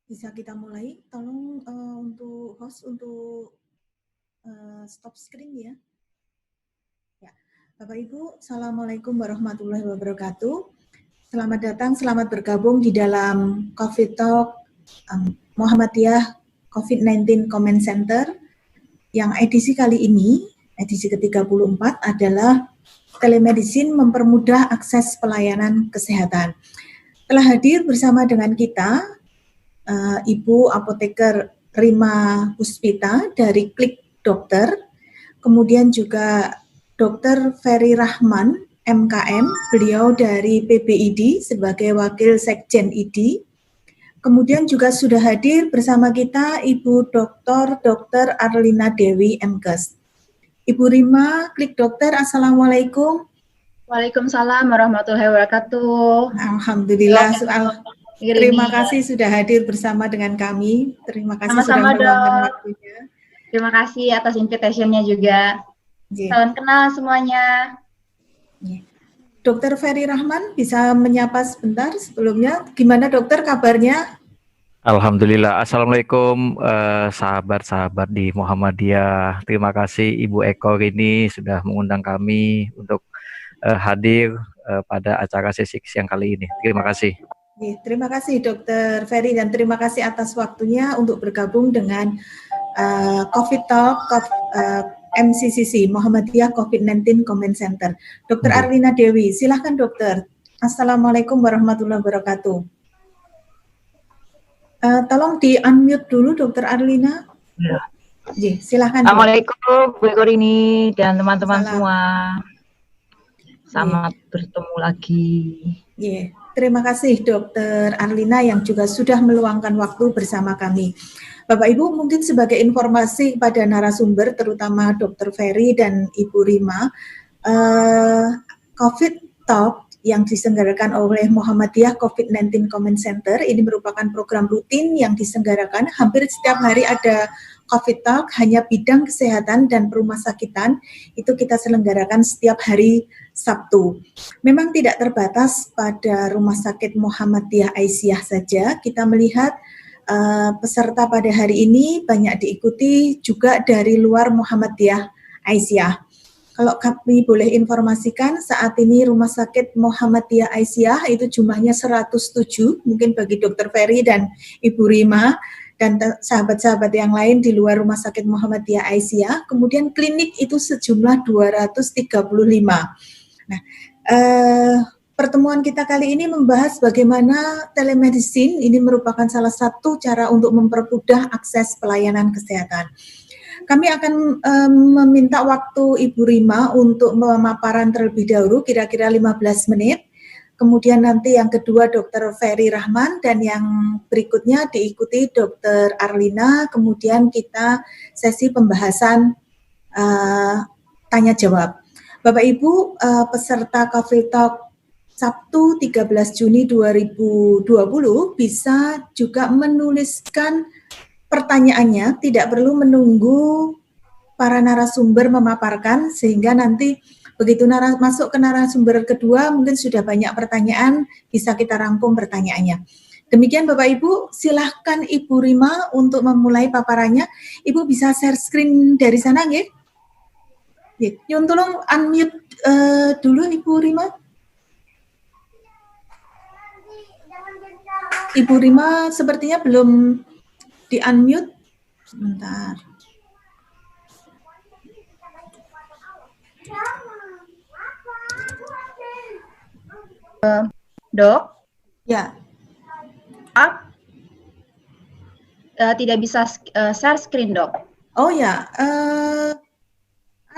Bisa kita mulai? Tolong untuk host untuk stop screen ya. Ya. Bapak Ibu, Assalamualaikum warahmatullahi wabarakatuh. Selamat datang, selamat bergabung di dalam COVID Talk Muhammadiyah COVID-19 Comment Center yang edisi kali ini, edisi ke-34 adalah telemedicine mempermudah akses pelayanan kesehatan. Telah hadir bersama dengan kita Ibu Apoteker Rima Puspita dari Klik Dokter, kemudian juga Dr. Ferry Rahman, MKM, beliau dari PBID sebagai Wakil Sekjen ID. Kemudian juga sudah hadir bersama kita Ibu Dr. Arlina Dewi, MKes. Ibu Rima, Klik Dokter, Assalamualaikum. Waalaikumsalam warahmatullahi wabarakatuh. Alhamdulillah, terima kasih sudah hadir bersama dengan kami. Terima kasih sama-sama, sudah meluangkan waktunya. Terima kasih atas invitation-nya juga. Salam kenal semuanya. Dokter Ferry Rahman bisa menyapa sebentar sebelumnya. Gimana dokter kabarnya? Alhamdulillah. Assalamualaikum sahabat-sahabat di Muhammadiyah. Terima kasih Ibu Eko ini sudah mengundang kami untuk hadir pada acara sesi siang kali ini. Terima kasih. Terima kasih Dokter Ferry dan terima kasih atas waktunya untuk bergabung dengan COVID Talk MCCC Muhammadiyah COVID-19 Comment Center. Dokter Arlina Dewi, silahkan dokter. Assalamualaikum warahmatullahi wabarakatuh. Tolong di unmute dulu Dokter Arlina. Ya. Silahkan. Assalamualaikum Bu Eko ini dan teman-teman semua. Selamat bertemu lagi. Terima kasih Dokter Arlina yang juga sudah meluangkan waktu bersama kami. Bapak Ibu, mungkin sebagai informasi kepada narasumber, terutama Dokter Ferry dan Ibu Rima, COVID Talk yang diselenggarakan oleh Muhammadiyah COVID-19 Comment Center ini merupakan program rutin yang diselenggarakan hampir setiap hari ada COVID Talk, hanya bidang kesehatan dan perumahasakitan itu kita selenggarakan setiap hari Sabtu. Memang tidak terbatas pada Rumah Sakit Muhammadiyah Aisyah saja, kita melihat peserta pada hari ini banyak diikuti juga dari luar Muhammadiyah Aisyah. Kalau kami boleh informasikan, saat ini Rumah Sakit Muhammadiyah Aisyah itu jumlahnya 107, mungkin bagi Dokter Ferry dan Ibu Rima, dan sahabat-sahabat yang lain di luar Rumah Sakit Muhammadiyah Aisyah. Kemudian klinik itu sejumlah 235. Nah, pertemuan kita kali ini membahas bagaimana telemedicine ini merupakan salah satu cara untuk mempermudah akses pelayanan kesehatan. Kami akan meminta waktu Ibu Rima untuk pemaparan terlebih dahulu, kira-kira 15 menit. Kemudian nanti yang kedua Dr. Ferry Rahman dan yang berikutnya diikuti Dr. Arlina. Kemudian kita sesi pembahasan tanya jawab. Bapak Ibu peserta COVID Talk Sabtu 13 Juni 2020 bisa juga menuliskan pertanyaannya, tidak perlu menunggu para narasumber memaparkan, sehingga nanti begitu masuk ke narasumber kedua mungkin sudah banyak pertanyaan, bisa kita rangkum pertanyaannya. Demikian Bapak Ibu, silahkan Ibu Rima untuk memulai paparannya. Ibu bisa share screen dari sana nggih? Yun, tolong unmute dulu Ibu Rima. Ibu Rima sepertinya belum di-unmute. Sebentar. Dok? Ya. Tidak bisa share screen, Dok. Oh ya,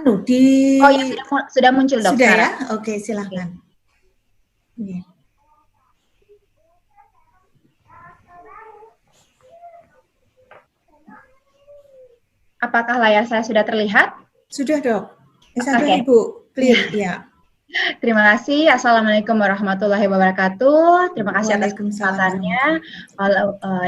Oh ya, sudah muncul, Dok. Sudah sekarang. Ya? Oke, silakan. Okay. Apakah layar saya sudah terlihat? Sudah, Dok. Oke. Ibu, clear, ya. Terima kasih. Assalamualaikum warahmatullahi wabarakatuh. Terima kasih atas kesempatannya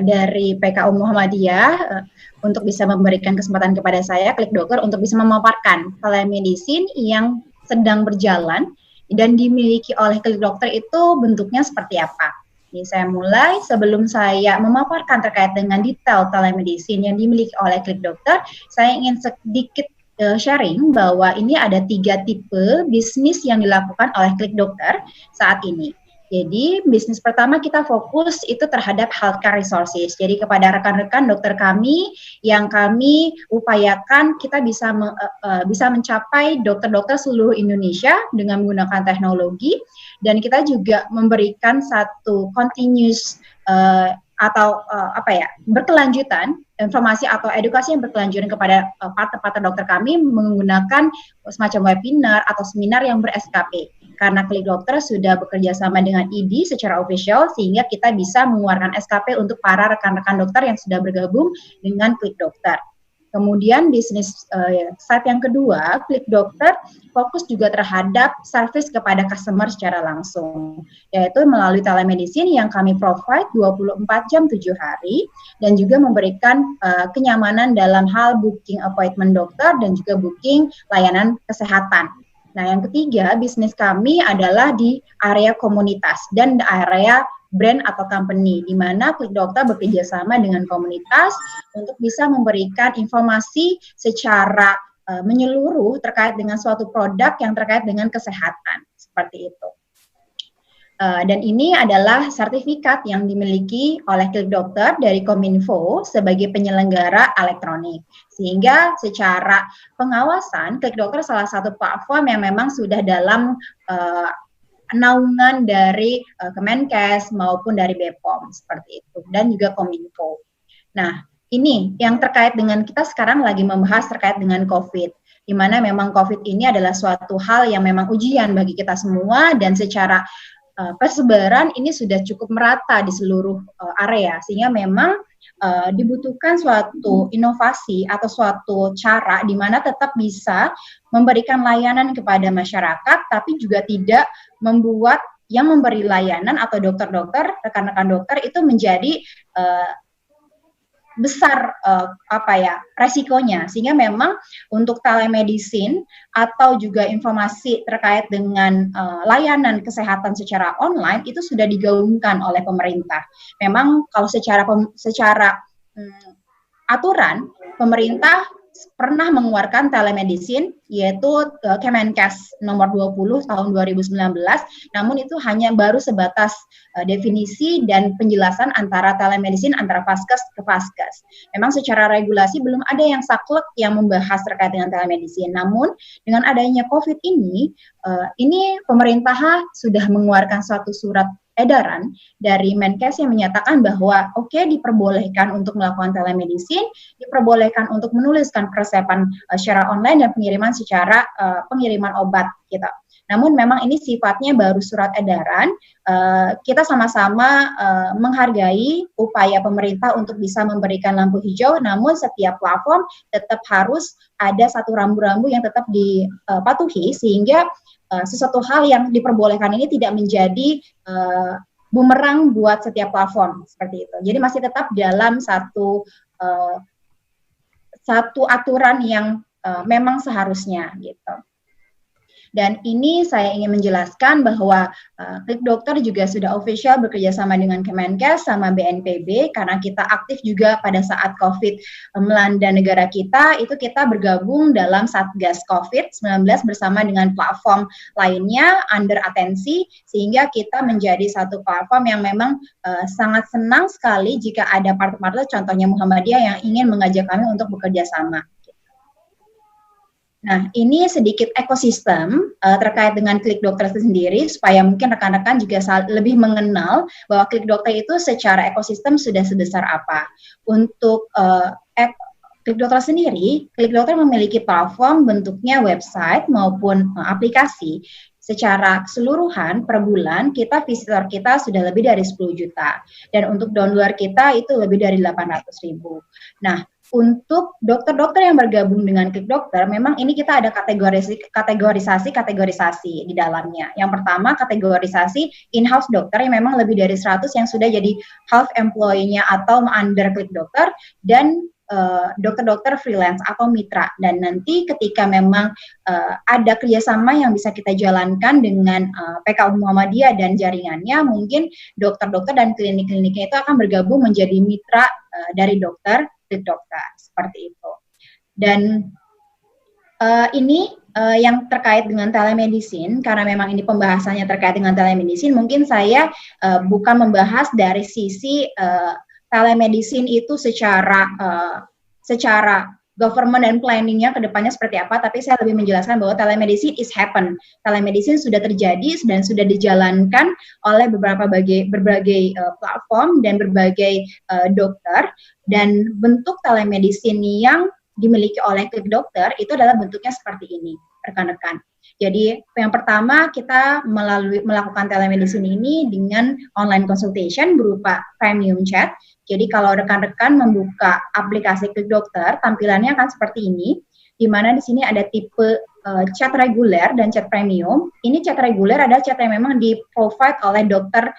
dari PKU Muhammadiyah untuk bisa memberikan kesempatan kepada saya, Klik Dokter, untuk bisa memaparkan telemedicine yang sedang berjalan dan dimiliki oleh Klik Dokter itu bentuknya seperti apa. Ini saya mulai. Sebelum saya memaparkan terkait dengan detail telemedicine yang dimiliki oleh Klik Dokter, saya ingin sedikit sharing bahwa ini ada 3 tipe bisnis yang dilakukan oleh Klik Dokter saat ini. Jadi bisnis pertama kita fokus itu terhadap healthcare resources. Jadi kepada rekan-rekan dokter kami yang kami upayakan kita bisa mencapai dokter-dokter seluruh Indonesia dengan menggunakan teknologi, dan kita juga memberikan satu continuous berkelanjutan informasi atau edukasi yang berkelanjutan kepada partner-partner dokter kami menggunakan semacam webinar atau seminar yang ber-SKP. Karena Klik Dokter sudah bekerja sama dengan ID secara official, sehingga kita bisa mengeluarkan SKP untuk para rekan-rekan dokter yang sudah bergabung dengan Klik Dokter. Kemudian bisnis side yang kedua, Klik Dokter fokus juga terhadap service kepada customer secara langsung, yaitu melalui telemedicine yang kami provide 24 jam 7 hari, dan juga memberikan kenyamanan dalam hal booking appointment dokter dan juga booking layanan kesehatan. Nah, yang ketiga, bisnis kami adalah di area komunitas dan di area brand atau company, di mana Klik Dokter bekerja sama dengan komunitas untuk bisa memberikan informasi secara menyeluruh terkait dengan suatu produk yang terkait dengan kesehatan, seperti itu. Dan ini adalah sertifikat yang dimiliki oleh Klik Dokter dari Kominfo sebagai penyelenggara elektronik. Sehingga secara pengawasan, Klik Dokter salah satu platform yang memang sudah dalam naungan dari Kemenkes maupun dari BPOM, seperti itu, dan juga Kominfo. Nah, ini yang terkait dengan kita sekarang lagi membahas terkait dengan COVID, di mana memang COVID ini adalah suatu hal yang memang ujian bagi kita semua, dan secara persebaran ini sudah cukup merata di seluruh area, sehingga memang dibutuhkan suatu inovasi atau suatu cara di mana tetap bisa memberikan layanan kepada masyarakat, tapi juga tidak membuat yang memberi layanan atau dokter-dokter, rekan-rekan dokter itu menjadi besar resikonya, sehingga memang untuk telemedicine atau juga informasi terkait dengan layanan kesehatan secara online itu sudah digaungkan oleh pemerintah. Memang kalau secara aturan pemerintah pernah mengeluarkan telemedicine, yaitu Kemenkes nomor 20 tahun 2019, namun itu hanya baru sebatas definisi dan penjelasan antara telemedicine antara Vaskes ke Vaskes. Memang secara regulasi belum ada yang saklek yang membahas terkait dengan telemedicine, namun dengan adanya COVID ini pemerintah sudah mengeluarkan suatu surat edaran dari Menkes yang menyatakan bahwa diperbolehkan untuk melakukan telemedicine, diperbolehkan untuk menuliskan persepan secara online dan pengiriman secara pengiriman obat gitu. Namun memang ini sifatnya baru surat edaran. Kita sama-sama menghargai upaya pemerintah untuk bisa memberikan lampu hijau, namun setiap platform tetap harus ada satu rambu-rambu yang tetap dipatuhi, sehingga sesuatu hal yang diperbolehkan ini tidak menjadi bumerang buat setiap platform, seperti itu. Jadi masih tetap dalam satu aturan yang memang seharusnya gitu. Dan ini saya ingin menjelaskan bahwa Klik Dokter juga sudah official bekerja sama dengan Kemenkes sama BNPB, karena kita aktif juga pada saat COVID melanda negara kita, itu kita bergabung dalam Satgas COVID-19 bersama dengan platform lainnya under atensi, sehingga kita menjadi satu platform yang memang sangat senang sekali jika ada partner-partner, contohnya Muhammadiyah yang ingin mengajak kami untuk bekerja sama. Nah, ini sedikit ekosistem terkait dengan Klik Dokter itu sendiri, supaya mungkin rekan-rekan juga lebih mengenal bahwa Klik Dokter itu secara ekosistem sudah sebesar apa. Untuk Klik Dokter sendiri, Klik Dokter memiliki platform bentuknya website maupun aplikasi. Secara keseluruhan per bulan visitor kita sudah lebih dari 10 juta. Dan untuk download kita itu lebih dari 800.000. Nah, untuk dokter-dokter yang bergabung dengan Klik Dokter, memang ini kita ada kategorisasi di dalamnya. Yang pertama, kategorisasi in-house dokter yang memang lebih dari 100 yang sudah jadi half employee-nya atau under Klik Dokter, dan dokter-dokter freelance atau mitra, dan nanti ketika memang ada kerjasama yang bisa kita jalankan dengan PKU Muhammadiyah dan jaringannya, mungkin dokter-dokter dan klinik-kliniknya itu akan bergabung menjadi mitra dari dokter seperti itu. Dan ini yang terkait dengan telemedicine, karena memang ini pembahasannya terkait dengan telemedicine, mungkin saya bukan membahas dari sisi telemedicine itu secara government dan planningnya ke depannya seperti apa, tapi saya lebih menjelaskan bahwa telemedicine is happen. Telemedicine sudah terjadi dan sudah dijalankan oleh berbagai platform dan berbagai dokter, dan bentuk telemedicine yang dimiliki oleh Klik Dokter itu adalah bentuknya seperti ini, rekan-rekan. Jadi yang pertama kita melakukan telemedicine ini dengan online consultation berupa premium chat. Jadi kalau rekan-rekan membuka aplikasi Klik Dokter, tampilannya akan seperti ini, di mana di sini ada tipe chat reguler dan chat premium. Ini chat reguler adalah chat yang memang di-provide oleh dokter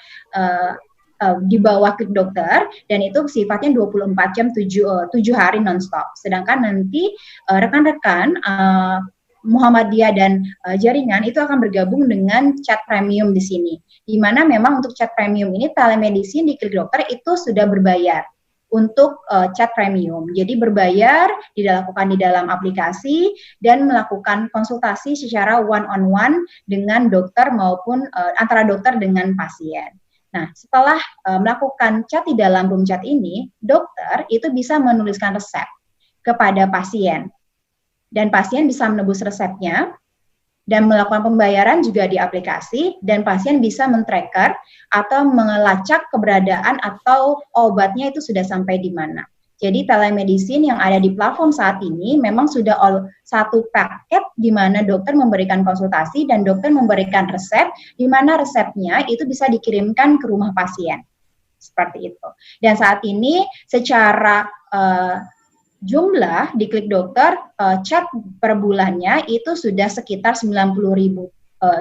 di bawah Klik Dokter, dan itu sifatnya 24 jam 7 hari nonstop. Sedangkan nanti rekan-rekan Muhammadiyah dan jaringan itu akan bergabung dengan chat premium di sini. Di mana memang untuk chat premium ini telemedicine di Klik Dokter itu sudah berbayar untuk chat premium. Jadi berbayar, dilakukan di dalam aplikasi dan melakukan konsultasi secara one-on-one dengan dokter maupun antara dokter dengan pasien. Nah, setelah melakukan chat di dalam room chat ini, dokter itu bisa menuliskan resep kepada pasien. Dan pasien bisa menebus resepnya dan melakukan pembayaran juga di aplikasi, dan pasien bisa men-tracker atau melacak keberadaan atau obatnya itu sudah sampai di mana. Jadi telemedicine yang ada di platform saat ini memang sudah satu paket di mana dokter memberikan konsultasi dan dokter memberikan resep, di mana resepnya itu bisa dikirimkan ke rumah pasien. Seperti itu. Dan saat ini secara jumlah di Klik Dokter, chat per bulannya itu sudah sekitar 90.000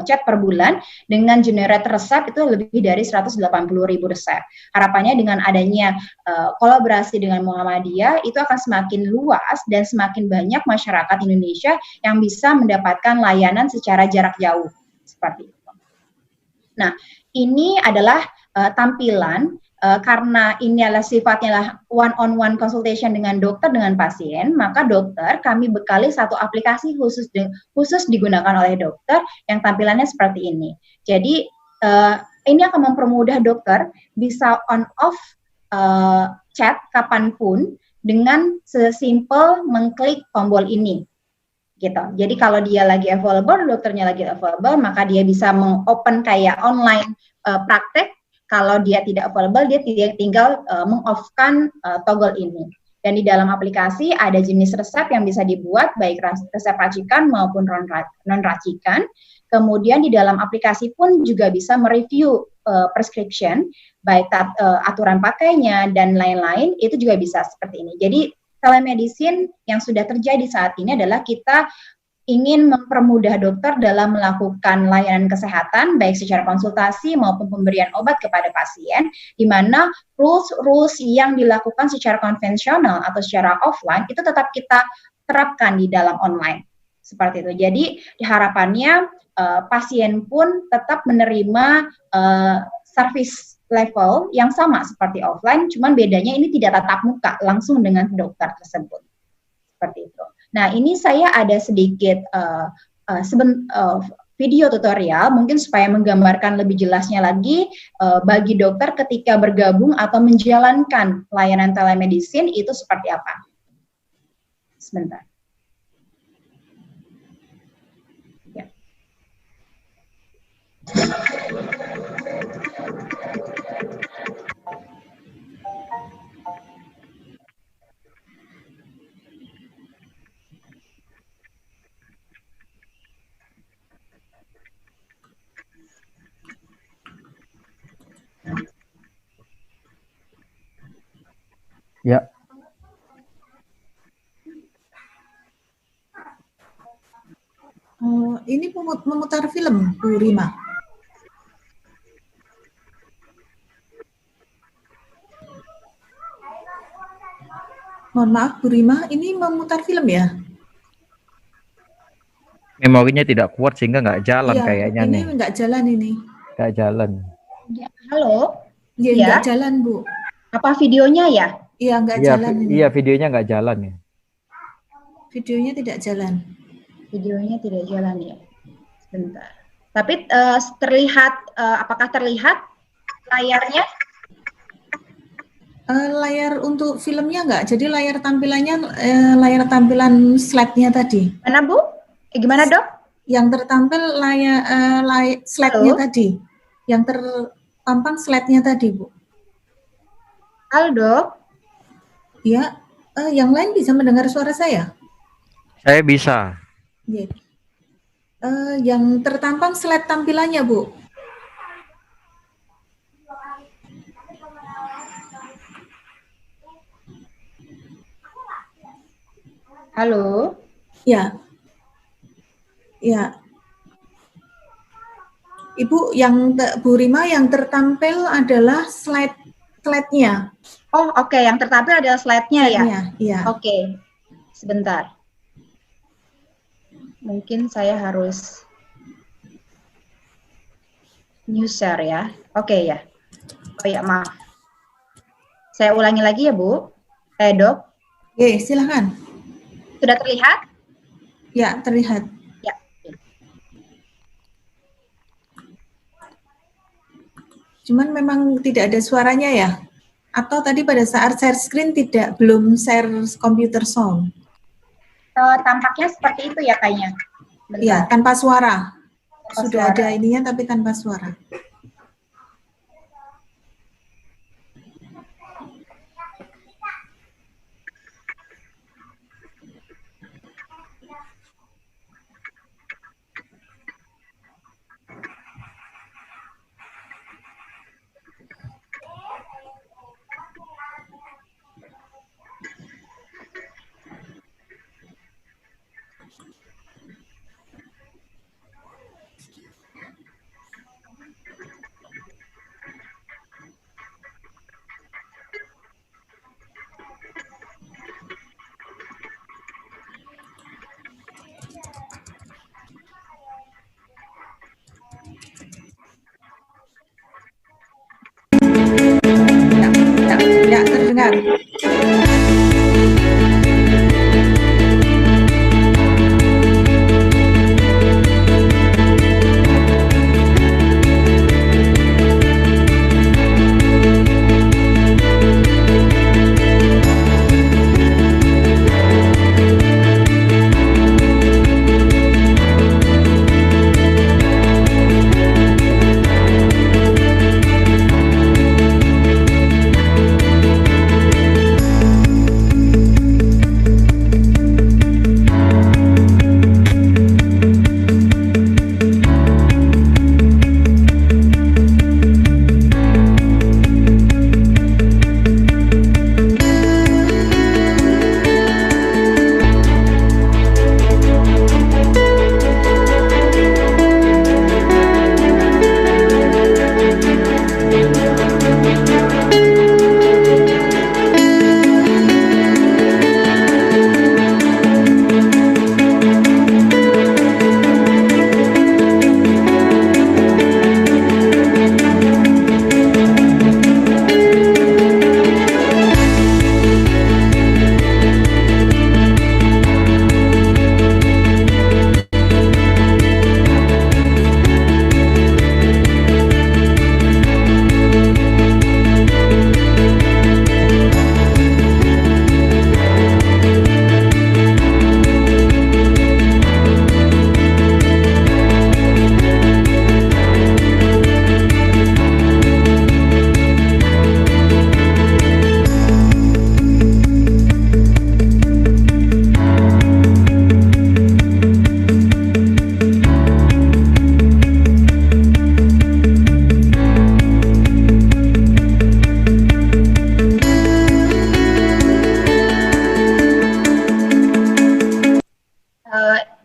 chat per bulan, dengan generate resep itu lebih dari 180.000 resep. Harapannya dengan adanya kolaborasi dengan Muhammadiyah itu akan semakin luas dan semakin banyak masyarakat Indonesia yang bisa mendapatkan layanan secara jarak jauh. Seperti itu. Nah, ini adalah tampilan karena ini adalah sifatnya lah one-on-one consultation dengan dokter dengan pasien, maka dokter kami bekali satu aplikasi khusus digunakan oleh dokter yang tampilannya seperti ini. Jadi ini akan mempermudah dokter bisa on-off chat kapanpun dengan sesimpel mengklik tombol ini. Gitu. Jadi kalau dia lagi available, dokternya lagi available, maka dia bisa meng-open kayak online praktek. Kalau dia tidak available, dia tinggal meng-off-kan toggle ini. Dan di dalam aplikasi ada jenis resep yang bisa dibuat, baik resep racikan maupun non-racikan. Kemudian di dalam aplikasi pun juga bisa mereview prescription, baik aturan pakainya dan lain-lain, itu juga bisa seperti ini. Jadi telemedicine yang sudah terjadi saat ini adalah kita ingin mempermudah dokter dalam melakukan layanan kesehatan, baik secara konsultasi maupun pemberian obat kepada pasien, di mana rules yang dilakukan secara konvensional atau secara offline itu tetap kita terapkan di dalam online. Seperti itu. Jadi harapannya pasien pun tetap menerima service level yang sama seperti offline, cuman bedanya ini tidak tatap muka langsung dengan dokter tersebut. Seperti itu. Nah, ini saya ada sedikit video tutorial, mungkin supaya menggambarkan lebih jelasnya lagi bagi dokter ketika bergabung atau menjalankan layanan telemedicine itu seperti apa. Sebentar. Ya. Ya. Ini memutar film, Bu Rima. Mohon maaf Bu Rima, ini memutar film ya? Memorinya tidak kuat sehingga nggak jalan Iya, kayaknya ini nih. nggak jalan ini. Nggak jalan. Ya, halo? Iya, Ya, nggak jalan Bu. apa videonya ya? Iya, nggak Iya, jalan ini. iya videonya nggak jalan ya. Videonya tidak jalan. Videonya tidak jalan ya. Sebentar. Tapi terlihat, apakah terlihat layarnya? Layar untuk filmnya nggak, jadi layar tampilannya layar tampilan slide-nya tadi. Mana Bu? Gimana Dok? Yang tertampil slide-nya tadi, yang terpampang slide-nya tadi Bu. Halo Dok? Ya, yang lain bisa mendengar suara saya? Saya bisa. Yeah. Yang tertampang slide tampilannya Bu. Halo? Ya. Ya. Ibu, yang Bu Rima yang tertampil adalah slide-nya. Oh, oke. Yang tertampil adalah slide-nya ya? Iya. Oke. Sebentar. Mungkin saya harus new share ya. Oke ya. Oh ya, maaf. Saya ulangi lagi ya, Bu. Dok. Oke, silakan. Sudah terlihat? Ya, terlihat. Ya. Cuman memang tidak ada suaranya ya? Atau tadi pada saat share screen belum share computer sound? Tampaknya seperti itu ya kayaknya. Iya, tanpa suara. Sudah ada ininya tapi tanpa suara. Tidak terdengar.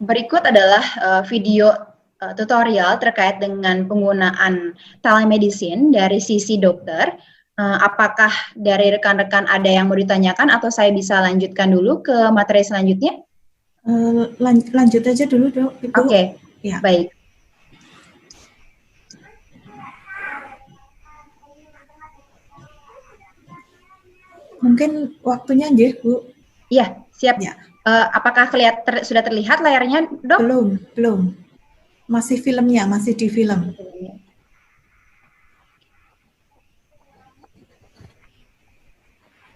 Berikut adalah video tutorial terkait dengan penggunaan telemedicine dari sisi dokter. Apakah dari rekan-rekan ada yang mau ditanyakan atau saya bisa lanjutkan dulu ke materi selanjutnya? Lanjut aja dulu, Dok, Ibu. Oke, Ya. baik. Mungkin waktunya nggih, Bu. Iya, siap. Ya. Apakah sudah terlihat layarnya, Dok? Belum. Masih filmnya, masih di film.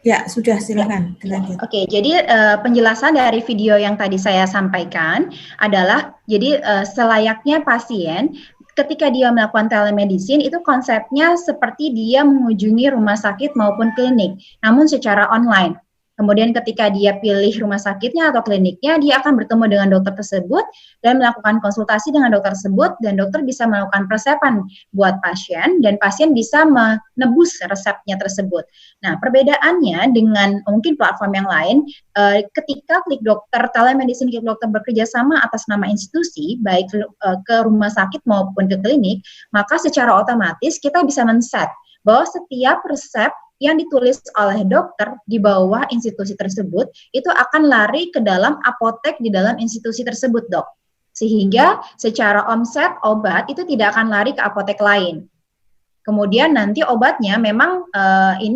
Ya, sudah, silakan dilanjut. Oke, jadi penjelasan dari video yang tadi saya sampaikan adalah, jadi selayaknya pasien ketika dia melakukan telemedicine itu konsepnya seperti dia mengunjungi rumah sakit maupun klinik, namun secara online. Kemudian ketika dia pilih rumah sakitnya atau kliniknya, dia akan bertemu dengan dokter tersebut dan melakukan konsultasi dengan dokter tersebut, dan dokter bisa melakukan persepan buat pasien, dan pasien bisa menebus resepnya tersebut. Nah, perbedaannya dengan mungkin platform yang lain, ketika Klik Dokter, telemedicine Klik Dokter bekerja sama atas nama institusi, baik ke rumah sakit maupun ke klinik, maka secara otomatis kita bisa men-set bahwa setiap resep yang ditulis oleh dokter di bawah institusi tersebut itu akan lari ke dalam apotek di dalam institusi tersebut, Dok. Sehingga secara omset obat itu tidak akan lari ke apotek lain. Kemudian nanti obatnya memang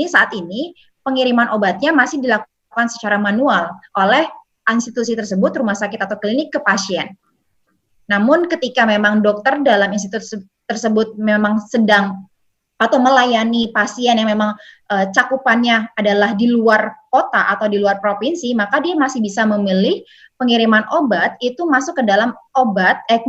saat ini pengiriman obatnya masih dilakukan secara manual oleh institusi tersebut, rumah sakit atau klinik, ke pasien. Namun ketika memang dokter dalam institusi tersebut memang sedang atau melayani pasien yang memang cakupannya adalah di luar kota atau di luar provinsi, maka dia masih bisa memilih pengiriman obat itu masuk ke dalam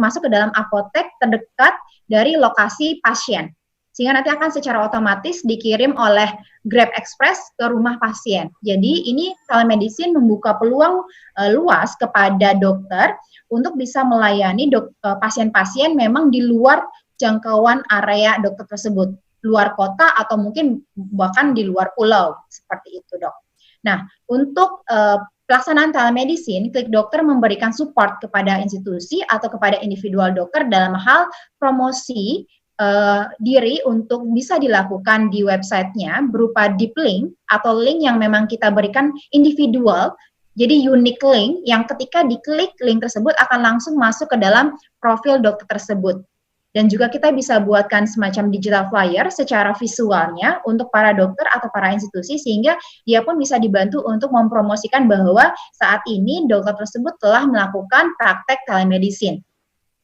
masuk ke dalam apotek terdekat dari lokasi pasien. Sehingga nanti akan secara otomatis dikirim oleh Grab Express ke rumah pasien. Jadi ini telemedicine membuka peluang luas kepada dokter untuk bisa melayani pasien-pasien memang di luar jangkauan area dokter tersebut, luar kota atau mungkin bahkan di luar pulau, seperti itu, Dok. Nah, untuk pelaksanaan telemedicine, Klik Dokter memberikan support kepada institusi atau kepada individual dokter dalam hal promosi diri untuk bisa dilakukan di websitenya berupa deep link atau link yang memang kita berikan individual, jadi unique link yang ketika diklik link tersebut akan langsung masuk ke dalam profil dokter tersebut. Dan juga kita bisa buatkan semacam digital flyer secara visualnya untuk para dokter atau para institusi, sehingga dia pun bisa dibantu untuk mempromosikan bahwa saat ini dokter tersebut telah melakukan praktek telemedicine.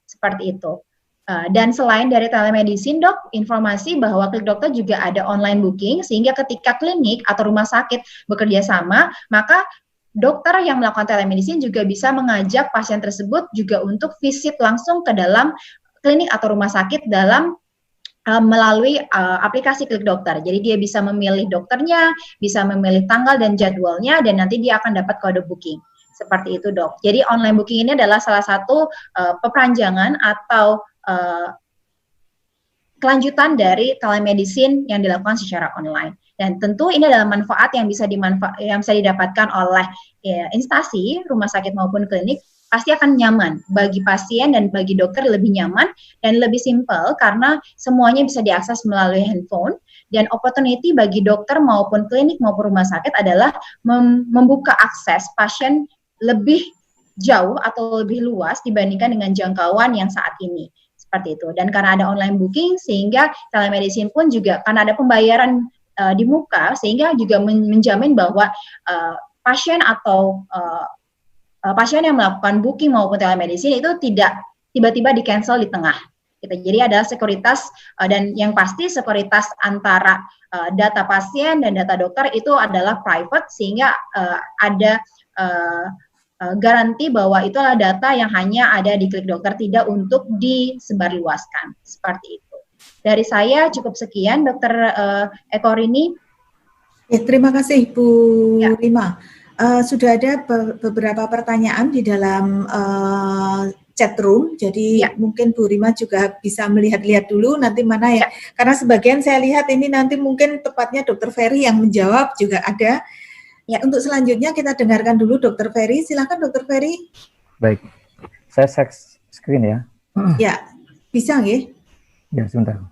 Seperti itu. Dan selain dari telemedicine, Dok, informasi bahwa Klik Dokter juga ada online booking, sehingga ketika klinik atau rumah sakit bekerja sama, maka dokter yang melakukan telemedicine juga bisa mengajak pasien tersebut juga untuk visit langsung ke dalam klinik atau rumah sakit dalam melalui aplikasi Klik Dokter. Jadi dia bisa memilih dokternya, bisa memilih tanggal dan jadwalnya, dan nanti dia akan dapat kode booking. Seperti itu, Dok. Jadi online booking ini adalah salah satu peranjangan atau kelanjutan dari telemedicine yang dilakukan secara online. Dan tentu ini adalah manfaat yang bisa didapatkan oleh instansi, rumah sakit maupun klinik, pasti akan nyaman bagi pasien dan bagi dokter, lebih nyaman dan lebih simpel karena semuanya bisa diakses melalui handphone, dan opportunity bagi dokter maupun klinik maupun rumah sakit adalah membuka akses pasien lebih jauh atau lebih luas dibandingkan dengan jangkauan yang saat ini. Seperti itu. Dan karena ada online booking, sehingga telemedicine pun juga karena ada pembayaran di muka, sehingga juga menjamin bahwa pasien atau pasien yang melakukan booking maupun telemedicine itu tidak tiba-tiba di-cancel di tengah. Gitu. Jadi ada sekuritas dan yang pasti sekuritas antara data pasien dan data dokter itu adalah private, sehingga ada garansi bahwa itu adalah data yang hanya ada di Klik Dokter, tidak untuk disebarluaskan. Seperti itu. Dari saya cukup sekian, Dr. Eko Rini. Ya, terima kasih Bu Rima. Sudah ada beberapa pertanyaan di dalam chat room, jadi mungkin Bu Rima juga bisa melihat-lihat dulu nanti mana ya, karena sebagian saya lihat ini nanti mungkin tepatnya Dr. Ferry yang menjawab juga ada. Ya, untuk selanjutnya kita dengarkan dulu Dr. Ferry. Silakan Dr. Ferry. Baik, saya share screen ya. Ya, bisa nggih? Ya, sebentar.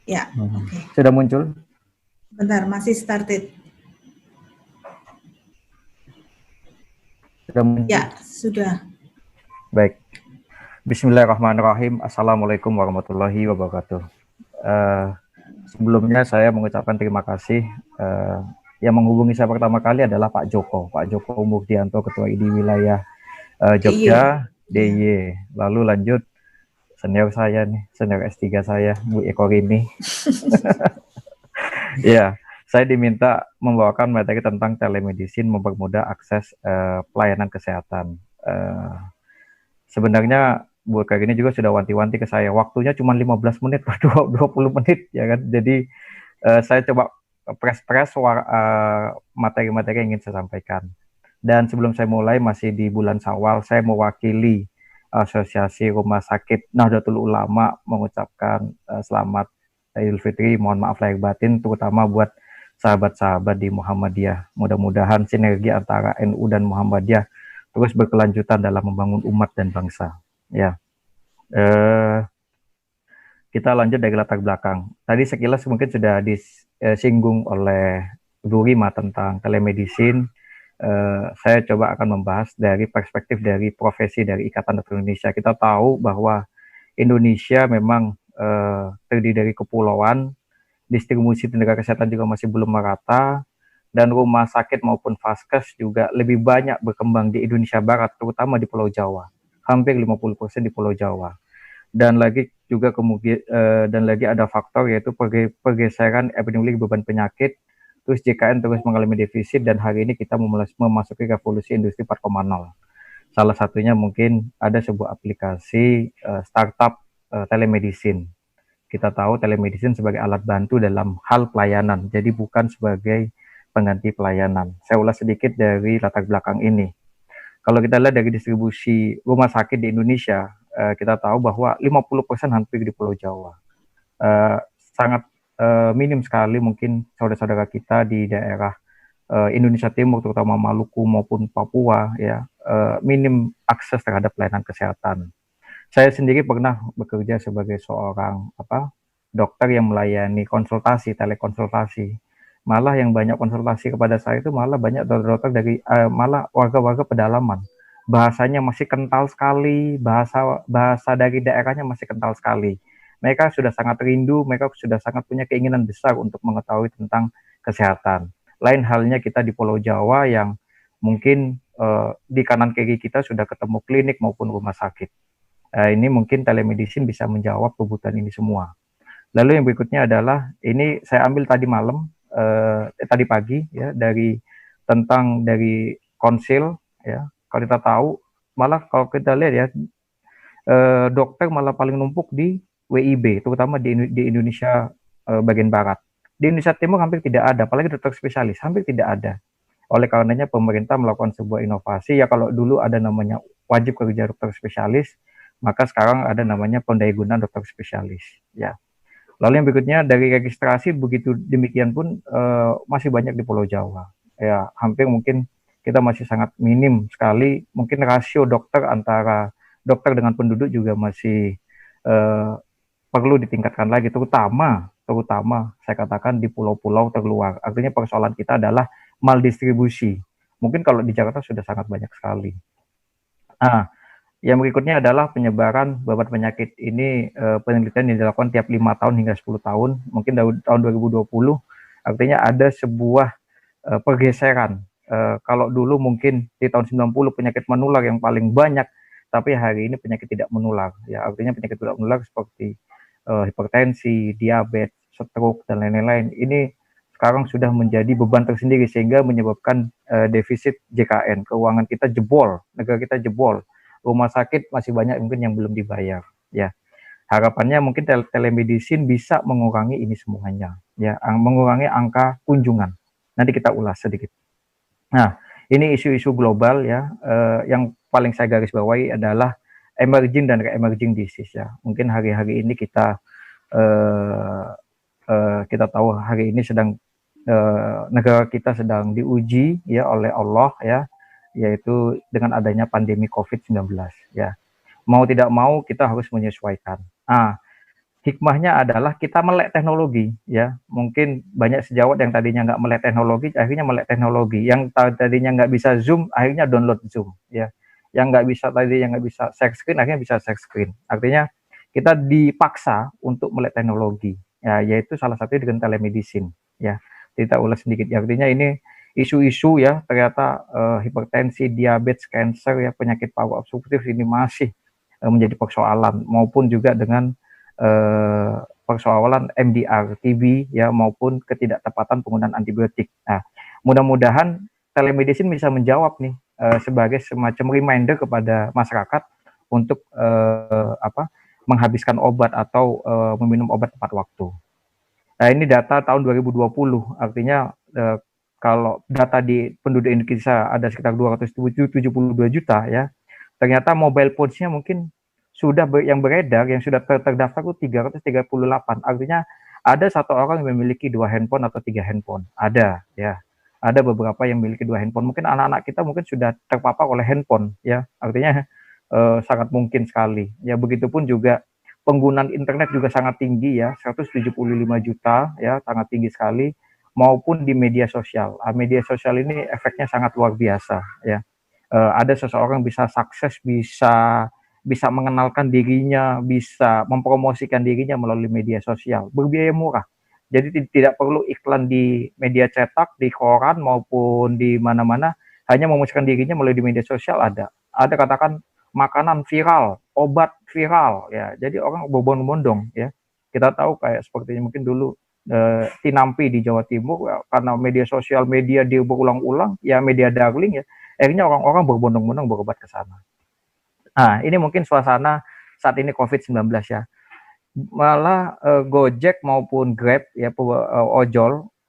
Ya, oke. Sudah muncul? Bentar, masih started. Sudah muncul? Ya, sudah. Baik. Bismillahirrahmanirrahim. Assalamualaikum warahmatullahi wabarakatuh. Sebelumnya saya mengucapkan terima kasih. Yang menghubungi saya pertama kali adalah Pak Joko Murdianto, Ketua ID Wilayah Jogja, DIY. Lalu lanjut senior saya nih, senior S3 saya, Bu Eko Rini. Ya, saya diminta membawakan materi tentang telemedicine mempermudah akses pelayanan kesehatan. Sebenarnya Bu Eko Rini juga sudah wanti-wanti ke saya, waktunya cuma 15 menit per 20 menit ya kan. Jadi saya coba press materi-materi yang ingin saya sampaikan. Dan sebelum saya mulai, masih di bulan Syawal, saya mewakili Asosiasi Rumah Sakit Nahdlatul Ulama mengucapkan selamat Idul Fitri, mohon maaf lahir batin, terutama buat sahabat-sahabat di Muhammadiyah. Mudah-mudahan sinergi antara NU dan Muhammadiyah terus berkelanjutan dalam membangun umat dan bangsa. Ya, kita lanjut dari latar belakang. Tadi sekilas mungkin sudah disinggung oleh Bu Rima tentang telemedicine. Saya coba akan membahas dari perspektif dari profesi dari Ikatan Dokter Indonesia. Kita tahu bahwa Indonesia memang terdiri dari kepulauan, distribusi tenaga kesehatan juga masih belum merata, dan rumah sakit maupun vaskes juga lebih banyak berkembang di Indonesia Barat, terutama di Pulau Jawa. Hampir 50% di Pulau Jawa. Dan lagi juga dan lagi ada faktor yaitu pergeseran epidemiologi beban penyakit. Terus JKN terus mengalami defisit, dan hari ini kita memasuki revolusi industri 4.0. Salah satunya mungkin ada sebuah aplikasi startup telemedicine. Kita tahu telemedicine sebagai alat bantu dalam hal pelayanan, jadi bukan sebagai pengganti pelayanan. Saya ulas sedikit dari latar belakang ini. Kalau kita lihat dari distribusi rumah sakit di Indonesia, kita tahu bahwa 50% hampir di Pulau Jawa. Sangat minim sekali mungkin saudara-saudara kita di daerah Indonesia Timur, terutama Maluku maupun Papua, ya, minim akses terhadap pelayanan kesehatan. Saya sendiri pernah bekerja sebagai seorang dokter yang melayani konsultasi, telekonsultasi. Malah yang banyak konsultasi kepada saya itu malah banyak dokter-dokter dari malah warga-warga pedalaman. Bahasanya masih kental sekali, bahasa dari daerahnya masih kental sekali. Mereka sudah sangat rindu, mereka sudah sangat punya keinginan besar untuk mengetahui tentang kesehatan. Lain halnya kita di Pulau Jawa yang mungkin di kanan kiri kita sudah ketemu klinik maupun rumah sakit. Ini mungkin telemedicine bisa menjawab kebutuhan ini semua. Lalu yang berikutnya adalah, ini saya ambil tadi malam, tadi pagi ya, dari konsil ya. Kalau kita tahu, malah kalau kita lihat ya, dokter malah paling numpuk di WIB, terutama di Indonesia bagian barat. Di Indonesia Timur hampir tidak ada, apalagi dokter spesialis, hampir tidak ada. Oleh karenanya pemerintah melakukan sebuah inovasi, ya kalau dulu ada namanya wajib kerja dokter spesialis, maka sekarang ada namanya pendayagunaan dokter spesialis. Ya. Lalu yang berikutnya dari registrasi begitu demikian pun masih banyak di Pulau Jawa. Ya, hampir mungkin kita masih sangat minim sekali. Mungkin rasio dokter antara dokter dengan penduduk juga masih perlu ditingkatkan lagi, terutama saya katakan di pulau-pulau terluar. Artinya persoalan kita adalah maldistribusi. Mungkin kalau di Jakarta sudah sangat banyak sekali. Yang berikutnya adalah penyebaran babat penyakit ini, penelitian yang dilakukan tiap 5 tahun hingga 10 tahun, mungkin dari tahun 2020, artinya ada sebuah pergeseran. Kalau dulu mungkin di tahun 90 penyakit menular yang paling banyak, tapi hari ini penyakit tidak menular. Ya, artinya penyakit tidak menular seperti hipertensi, diabetes, stroke, dan lain-lain. Ini sekarang sudah menjadi beban tersendiri sehingga menyebabkan defisit JKN, keuangan kita jebol, negara kita jebol. Rumah sakit masih banyak mungkin yang belum dibayar. Ya, harapannya mungkin telemedicine bisa mengurangi ini semuanya. Ya, mengurangi angka kunjungan. Nanti kita ulas sedikit. Nah, ini isu-isu global ya. Yang paling saya garis bawahi adalah emerging dan re-emerging disease ya. Mungkin hari-hari ini kita tahu hari ini sedang negara kita sedang diuji ya oleh Allah ya, yaitu dengan adanya pandemi COVID-19 ya. Mau tidak mau kita harus menyesuaikan. hikmahnya adalah kita melek teknologi ya. Mungkin banyak sejawat yang tadinya nggak melek teknologi, akhirnya melek teknologi. Yang tadinya nggak bisa Zoom, akhirnya download Zoom ya. Yang nggak bisa share screen, akhirnya bisa share screen. Artinya kita dipaksa untuk melek teknologi ya, yaitu salah satunya dengan telemedicine ya. Kita ulas sedikit ya. Artinya ini isu-isu ya, ternyata hipertensi, diabetes, cancer ya, penyakit paru obstruktif ini masih menjadi persoalan, maupun juga dengan persoalan MDR, TB ya, maupun ketidaktepatan penggunaan antibiotik. Nah, mudah-mudahan telemedicine bisa menjawab nih sebagai semacam reminder kepada masyarakat untuk menghabiskan obat atau meminum obat tepat waktu. Nah, ini data tahun 2020, artinya kalau data di penduduk Indonesia ada sekitar 272 juta ya, ternyata mobile phones-nya mungkin sudah yang beredar, yang sudah terdaftar itu 338. Artinya ada satu orang yang memiliki 2 handphone atau 3 handphone. Ada ya. Ada beberapa yang memiliki 2 handphone. Mungkin anak-anak kita mungkin sudah terpapar oleh handphone ya. Artinya sangat mungkin sekali. Ya, begitupun juga penggunaan internet juga sangat tinggi ya, 175 juta ya, sangat tinggi sekali, maupun di media sosial. Media sosial ini efeknya sangat luar biasa ya. Ada seseorang bisa sukses, bisa mengenalkan dirinya, bisa mempromosikan dirinya melalui media sosial, berbiaya murah. Jadi tidak perlu iklan di media cetak, di koran maupun di mana-mana, hanya mempromosikan dirinya melalui media sosial ada. Ada katakan makanan viral, obat viral ya. Jadi orang berbondong-bondong ya. Kita tahu kayak sepertinya mungkin dulu Tinampi di Jawa Timur ya, karena media sosial, media dia berulang-ulang ya, media darling ya. Akhirnya orang-orang berbondong-bondong berobat ke sana. Nah, ini mungkin suasana saat ini COVID-19 ya. Malah Gojek maupun Grab ya,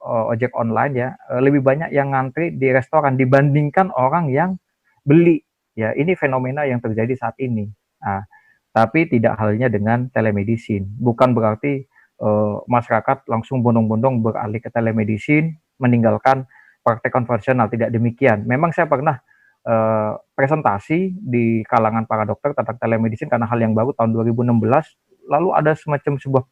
ojek online ya, lebih banyak yang ngantri di restoran dibandingkan orang yang beli ya. Ini fenomena yang terjadi saat ini. Nah, tapi tidak halnya dengan telemedicine. Bukan berarti masyarakat langsung bondong-bondong beralih ke telemedicine, meninggalkan praktek konvensional, tidak demikian. Memang saya pernah presentasi di kalangan para dokter tentang telemedicine karena hal yang baru tahun 2016, lalu ada semacam sebuah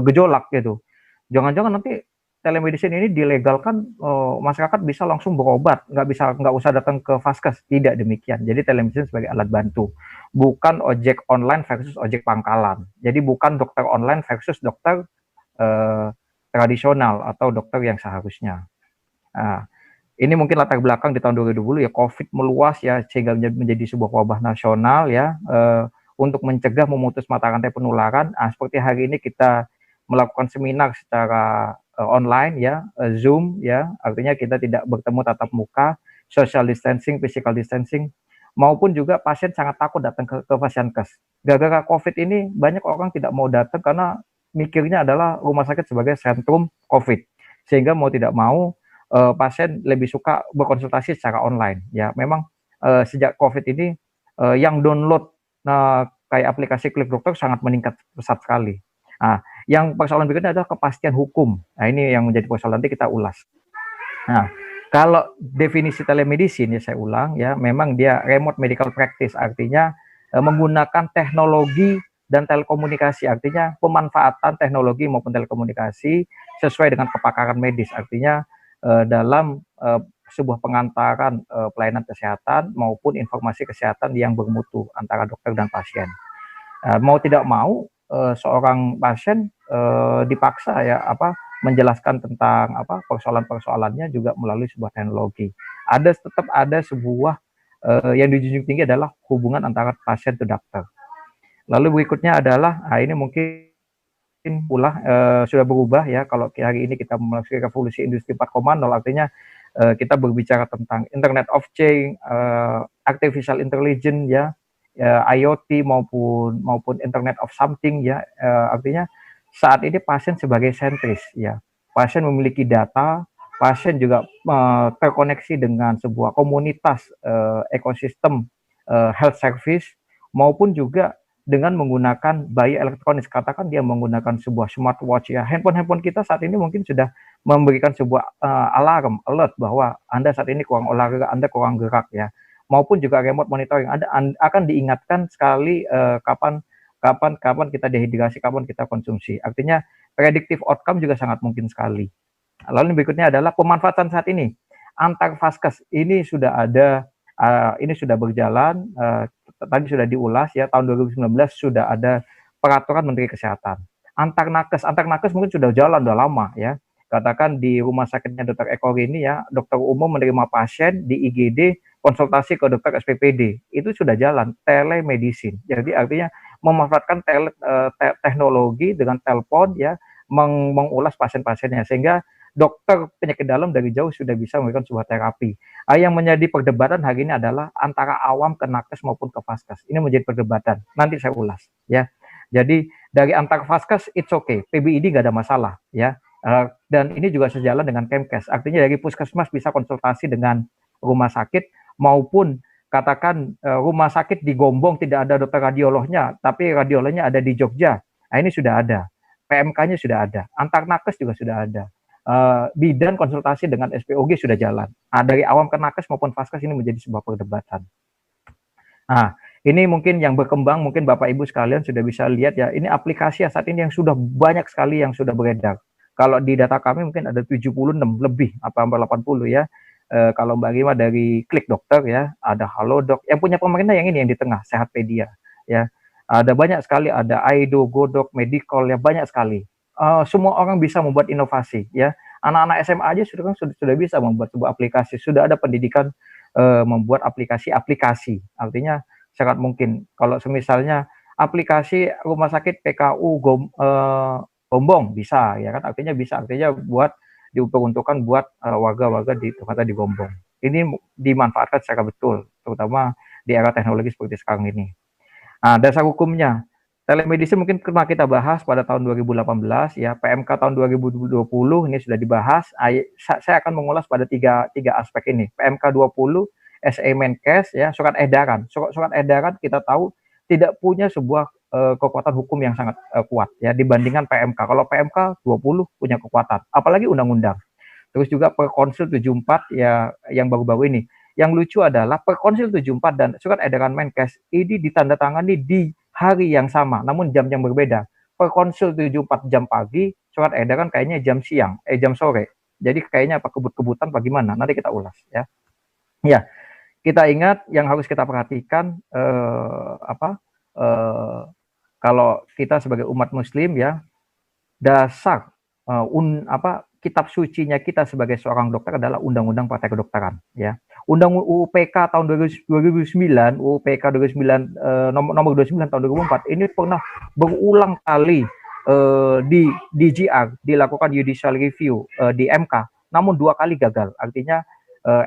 gejolak gitu. Jangan-jangan nanti telemedicine ini dilegalkan, masyarakat bisa langsung berobat, nggak usah datang ke vaskes. Tidak demikian. Jadi telemedicine sebagai alat bantu, bukan ojek online versus ojek pangkalan. Jadi bukan dokter online versus dokter tradisional atau dokter yang seharusnya. Nah, ini mungkin latar belakang di tahun 2020 ya, COVID meluas ya, sehingga menjadi sebuah wabah nasional ya, untuk mencegah memutus mata rantai penularan. Seperti hari ini kita melakukan seminar secara online ya, Zoom ya, artinya kita tidak bertemu tatap muka, social distancing, physical distancing, maupun juga pasien sangat takut datang ke Fasiankes. Gara-gara COVID ini banyak orang tidak mau datang karena mikirnya adalah rumah sakit sebagai sentrum COVID, sehingga mau tidak mau pasien lebih suka berkonsultasi secara online ya. Memang sejak COVID ini yang download kayak aplikasi Klik Dokter sangat meningkat pesat sekali. Nah, yang persoalan berikutnya adalah kepastian hukum. Nah, ini yang menjadi persoalan, nanti kita ulas. Nah, kalau definisi telemedicine ya, saya ulang ya, memang dia remote medical practice, artinya menggunakan teknologi dan telekomunikasi, artinya pemanfaatan teknologi maupun telekomunikasi sesuai dengan kepakaran medis, artinya dalam sebuah pengantaran pelayanan kesehatan maupun informasi kesehatan yang bermutu antara dokter dan pasien. Mau tidak mau seorang pasien dipaksa ya menjelaskan tentang persoalan-persoalannya juga melalui sebuah teknologi. Tetap ada sebuah yang dijunjung tinggi adalah hubungan antara pasien dan dokter. Lalu berikutnya adalah ini mungkin pula sudah berubah ya, kalau hari ini kita memasuki revolusi industri 4.0, artinya kita berbicara tentang Internet of Things, artificial intelligence ya, IoT maupun Internet of Something ya, artinya saat ini pasien sebagai sentris ya. Pasien memiliki data, pasien juga terkoneksi dengan sebuah komunitas ekosistem health service, maupun juga dengan menggunakan bayi elektronik. Katakan dia menggunakan sebuah smartwatch ya, handphone kita saat ini mungkin sudah memberikan sebuah alarm, alert bahwa Anda saat ini kurang olahraga, Anda kurang gerak ya, maupun juga remote monitoring, Anda akan diingatkan sekali kapan kapan kita dehidrasi, kapan kita konsumsi. Artinya predictive outcome juga sangat mungkin sekali. Lalu berikutnya adalah pemanfaatan saat ini. Antar vaskes ini sudah ada, ini sudah berjalan, tadi sudah diulas ya, tahun 2019 sudah ada peraturan Menteri Kesehatan. Antar nakes mungkin sudah jalan, udah lama ya. Katakan di rumah sakitnya Dr. Eko ini ya, dokter umum menerima pasien di IGD, konsultasi ke dokter SPPD, itu sudah jalan, telemedicine. Jadi artinya memanfaatkan teknologi dengan telepon ya, mengulas pasien-pasiennya, sehingga dokter penyakit dalam dari jauh sudah bisa memberikan sebuah terapi. Yang menjadi perdebatan hari ini adalah antara awam ke nakes maupun ke vaskes. Ini menjadi perdebatan. Nanti saya ulas ya. Jadi dari antar vaskes it's okay, PBID nggak ada masalah ya. Dan ini juga sejalan dengan Kemkes. Artinya dari puskesmas bisa konsultasi dengan rumah sakit maupun katakan rumah sakit di Gombong tidak ada dokter radiolognya, tapi radiolognya ada di Jogja. Nah, ini sudah ada. PMK-nya sudah ada. Antar nakes juga sudah ada. Bidan konsultasi dengan SPOG sudah jalan. Dari awam ke nakes maupun vaskes ini menjadi sebuah perdebatan. Nah, ini mungkin yang berkembang, mungkin Bapak Ibu sekalian sudah bisa lihat ya, ini aplikasi saat ini yang sudah banyak sekali yang sudah beredar. Kalau di data kami mungkin ada 76 lebih, apa 80 ya. Kalau Mbak Rima dari Klik Dokter ya, ada Halodoc, yang punya pemerintah yang ini yang di tengah, Sehatpedia ya. Ada banyak sekali, ada Aido, Godok, Medical ya, banyak sekali. Semua orang bisa membuat inovasi ya. Anak-anak SMA aja sudah bisa membuat sebuah aplikasi, sudah ada pendidikan membuat aplikasi. Artinya sangat mungkin kalau misalnya aplikasi rumah sakit PKU Gombong bisa ya kan, artinya buat diperuntukkan buat warga-warga di tempatnya di Gombong. Ini dimanfaatkan secara betul, terutama di era teknologi seperti sekarang ini. Nah, dasar hukumnya telemedicine mungkin pernah kita bahas pada tahun 2018 ya, PMK tahun 2020 ini sudah dibahas. Saya akan mengulas pada tiga aspek ini. PMK 20, SE Menkes ya, surat edaran. Surat edaran kita tahu tidak punya sebuah kekuatan hukum yang sangat kuat ya dibandingkan PMK. Kalau PMK 20 punya kekuatan, apalagi undang-undang. Terus juga Perkonsil 74 ya yang baru-baru ini. Yang lucu adalah Perkonsil 74 dan surat edaran Menkes ini ditandatangani di hari yang sama, namun jam yang berbeda. Perkonsil 74 jam pagi, surat edaran kayaknya jam siang, jam sore. Jadi kayaknya apa kebut-kebutan bagaimana? Nanti kita ulas ya. Ya, kita ingat yang harus kita perhatikan kalau kita sebagai umat Muslim ya, dasar kitab sucinya kita sebagai seorang dokter adalah Undang-Undang Praktek Kedokteran ya. Undang UPK tahun 2009, UPK 2009 nomor 29 tahun 2004 ini pernah berulang kali di DGR dilakukan judicial review di MK, namun 2 kali gagal. Artinya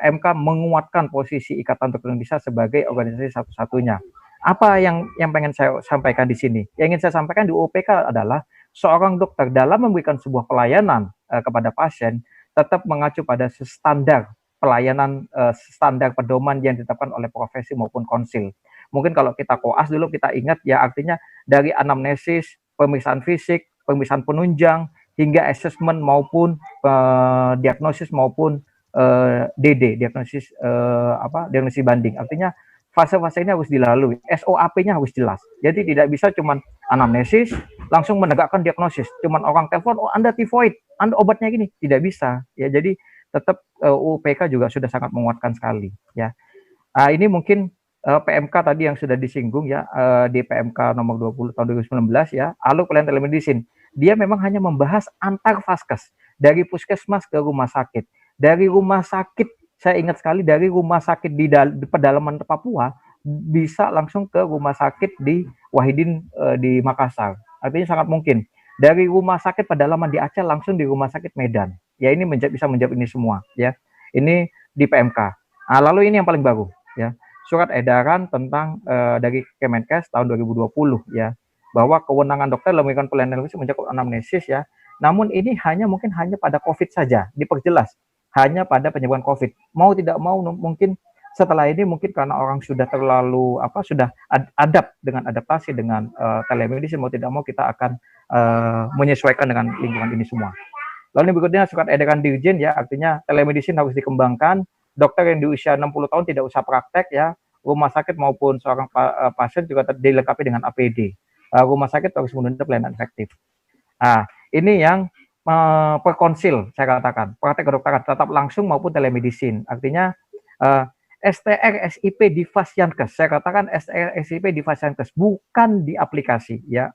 MK menguatkan posisi Ikatan Dokter Indonesia sebagai organisasi satu-satunya. Apa yang pengen saya sampaikan di sini? Yang ingin saya sampaikan di UPK adalah seorang dokter dalam memberikan sebuah pelayanan kepada pasien tetap mengacu pada standar pelayanan, standar pedoman yang ditetapkan oleh profesi maupun konsil. Mungkin kalau kita koas dulu kita ingat ya, artinya dari anamnesis, pemeriksaan fisik, pemeriksaan penunjang, hingga asesmen maupun diagnosis maupun DD, diagnosis diagnosis banding. Artinya fase-fase ini harus dilalui, SOAP-nya harus jelas. Jadi tidak bisa cuman anamnesis langsung menegakkan diagnosis. Cuman orang telepon, oh Anda tifoid, Anda obatnya gini, tidak bisa. Ya, jadi tetap UPK juga sudah sangat menguatkan sekali. Ya, ini mungkin PMK tadi yang sudah disinggung ya, di PMK nomor 20 tahun 2019 ya, alur pelayanan telemedicine. Dia memang hanya membahas antar vaskes dari puskesmas ke rumah sakit. Dari rumah sakit, saya ingat sekali dari rumah sakit di pedalaman Papua bisa langsung ke rumah sakit di Wahidin di Makassar. Artinya sangat mungkin dari rumah sakit pedalaman di Aceh langsung di rumah sakit Medan. Ya, ini bisa menjawab ini semua ya. Ini di PMK. Nah, lalu ini yang paling baru ya. Surat edaran tentang dari Kemenkes tahun 2020 ya, bahwa kewenangan dokter dalam memberikan pelayanan mencakup anamnesis ya. Namun ini mungkin hanya pada COVID saja, diperjelas hanya pada penyembuhan COVID. Mau tidak mau mungkin setelah ini mungkin karena orang sudah terlalu sudah dengan adaptasi dengan telemedicine, mau tidak mau kita akan menyesuaikan dengan lingkungan ini semua. Lalu berikutnya surat edaran Dirjen ya, artinya telemedicine harus dikembangkan. Dokter yang di usia 60 tahun tidak usah praktek ya. Rumah sakit maupun seorang pasien juga dilengkapi dengan APD. rumah sakit harus menunda pelayanan efektif. Nah, ini yang perkonsil saya katakan, praktek kedokteran tetap langsung maupun telemedicine. Artinya STR SIP di Fasiankes, saya katakan STR SIP di Fasiankes, bukan di aplikasi ya.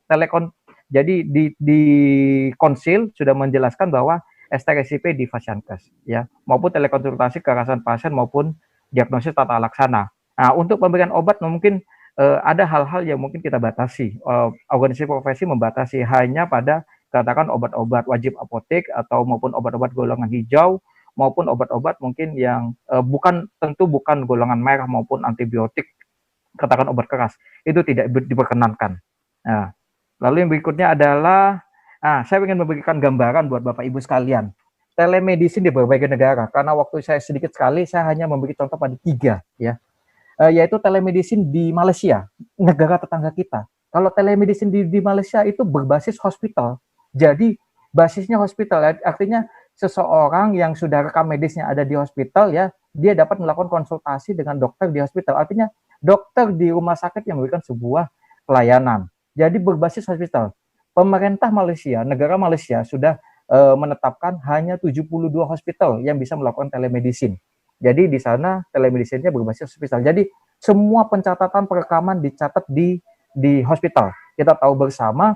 Jadi di konsil sudah menjelaskan bahwa STR SIP di Fasiankes ya, maupun telekonsultasi kekerasan pasien maupun diagnosis tata laksana. Nah, untuk pemberian obat mungkin ada hal-hal yang mungkin kita batasi. Organisasi profesi membatasi hanya pada katakan obat-obat wajib apotek atau maupun obat-obat golongan hijau maupun obat-obat mungkin yang tentu bukan golongan merah maupun antibiotik, katakan obat keras, itu tidak diperkenankan. Nah, lalu yang berikutnya adalah saya ingin memberikan gambaran buat Bapak Ibu sekalian. Telemedicine di berbagai negara, karena waktu saya sedikit sekali, saya hanya memberi contoh pada 3 ya. Yaitu telemedicine di Malaysia, negara tetangga kita. Kalau telemedicine di Malaysia itu berbasis hospital. Jadi basisnya hospital, artinya seseorang yang sudah rekam medisnya ada di hospital ya, dia dapat melakukan konsultasi dengan dokter di hospital. Artinya dokter di rumah sakit yang memberikan sebuah pelayanan. Jadi berbasis hospital. Pemerintah Malaysia, negara Malaysia sudah menetapkan hanya 72 hospital yang bisa melakukan telemedicine. Jadi di sana telemedicine-nya berbasis hospital. Jadi semua pencatatan perekaman dicatat di hospital. Kita tahu bersama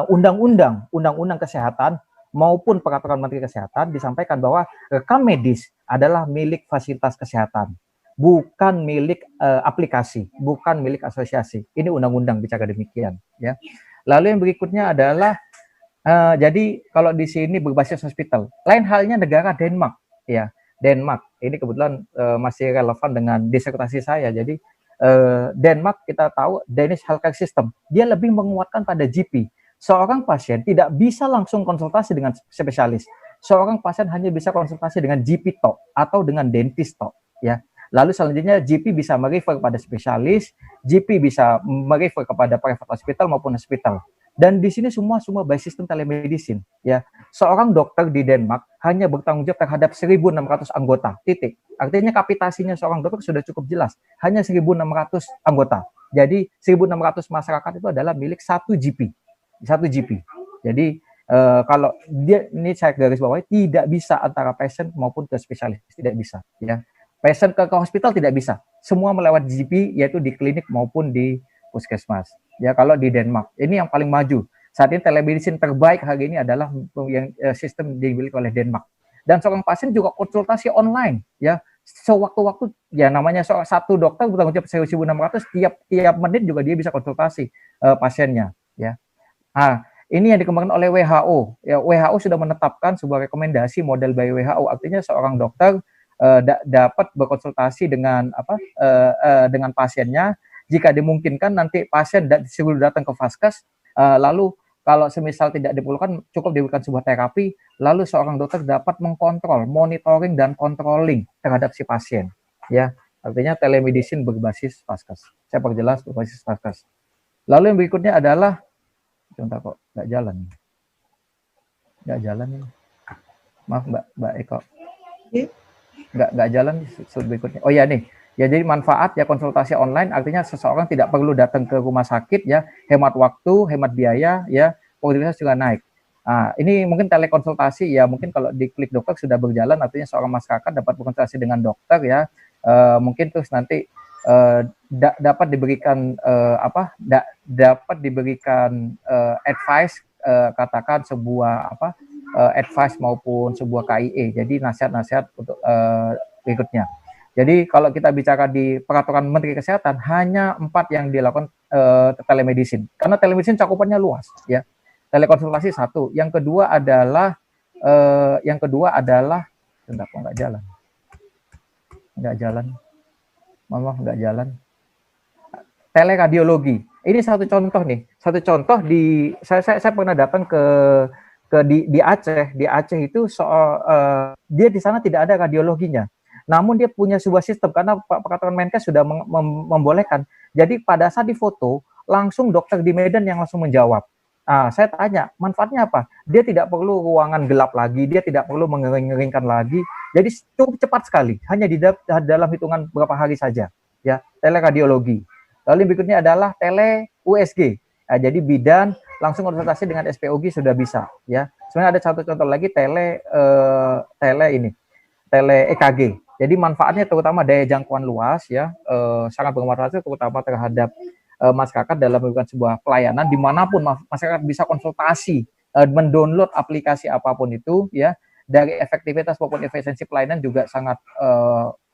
undang-undang kesehatan maupun peraturan Menteri Kesehatan disampaikan bahwa rekam medis adalah milik fasilitas kesehatan, bukan milik aplikasi, bukan milik asosiasi. Ini undang-undang bicara demikian ya. Lalu yang berikutnya adalah jadi kalau di sini berbasis hospital. Lain halnya negara Denmark ya. Denmark ini kebetulan masih relevan dengan disertasi saya. Jadi Denmark kita tahu Danish Healthcare System, dia lebih menguatkan pada GP. Seorang pasien tidak bisa langsung konsultasi dengan spesialis. Seorang pasien hanya bisa konsultasi dengan GP tok atau dengan dentist tok ya. Lalu selanjutnya GP bisa merefer kepada spesialis, GP bisa merefer kepada private hospital maupun hospital. Dan di sini semua by sistem telemedicine ya. Seorang dokter di Denmark hanya bertanggung jawab terhadap 1.600 anggota, titik. Artinya kapitasinya seorang dokter sudah cukup jelas, hanya 1.600 anggota. Jadi 1.600 masyarakat itu adalah milik satu GP. Jadi kalau dia, ini saya garis bawahi, tidak bisa antara pasien maupun ke spesialis, tidak bisa ya. Pasien ke hospital tidak bisa, semua melewati GP, yaitu di klinik maupun di puskesmas ya. Kalau di Denmark ini yang paling maju saat ini, telemedicine terbaik hari ini adalah yang sistem dimiliki oleh Denmark. Dan seorang pasien juga konsultasi online ya, sewaktu-waktu ya, namanya satu dokter bertanggung jawab 1.600, tiap menit juga dia bisa konsultasi pasiennya ya. Ini yang dikembangkan oleh WHO. Ya, WHO sudah menetapkan sebuah rekomendasi model by WHO. Artinya seorang dokter dapat berkonsultasi dengan dengan pasiennya. Jika dimungkinkan nanti pasien disuruh datang ke Vaskes, lalu kalau semisal tidak diperlukan, cukup diberikan sebuah terapi, lalu seorang dokter dapat mengkontrol, monitoring dan controlling terhadap si pasien. Ya, artinya telemedicine berbasis Vaskes. Saya perjelas berbasis Vaskes. Lalu yang berikutnya adalah sebentar kok nggak jalan nih, maaf Mbak Eko, nggak jalan berikutnya. Oh ya nih ya, jadi manfaat ya konsultasi online, artinya seseorang tidak perlu datang ke rumah sakit ya, hemat waktu, hemat biaya ya, produktivitas juga naik. Ini mungkin telekonsultasi ya, mungkin kalau di Klik Dokter sudah berjalan, artinya seorang masyarakat dapat berkonsultasi dengan dokter ya, mungkin terus nanti dapat diberikan dapat diberikan advice, katakan sebuah advice maupun sebuah KIE, jadi nasihat-nasihat untuk berikutnya. Jadi kalau kita bicara di peraturan Menteri Kesehatan, hanya 4 yang dilakukan telemedicine, karena telemedicine cakupannya luas ya. Telekonsultasi 1, yang kedua adalah bentar, kok nggak jalan. Mama nggak jalan. Teleradiologi. Ini satu contoh nih. Saya pernah datang di Aceh. Di Aceh itu dia di sana tidak ada radiologinya. Namun dia punya sebuah sistem karena peraturan Menkes sudah membolehkan. Jadi pada saat difoto, langsung dokter di Medan yang langsung menjawab. Saya tanya, manfaatnya apa? Dia tidak perlu ruangan gelap lagi, dia tidak perlu mengering-ngeringkan lagi. Jadi cukup cepat sekali, hanya di dalam hitungan beberapa hari saja. Ya, teleradiologi. Lalu berikutnya adalah tele USG. Jadi bidan langsung konsultasi dengan SPOG sudah bisa ya. Sebenarnya ada satu contoh lagi tele EKG. Jadi manfaatnya terutama daya jangkauan luas ya, sangat bermanfaat terutama terhadap masyarakat dalam melakukan sebuah pelayanan dimanapun masyarakat bisa konsultasi, mendownload aplikasi apapun itu ya. Dari efektivitas maupun efisiensi pelayanan juga sangat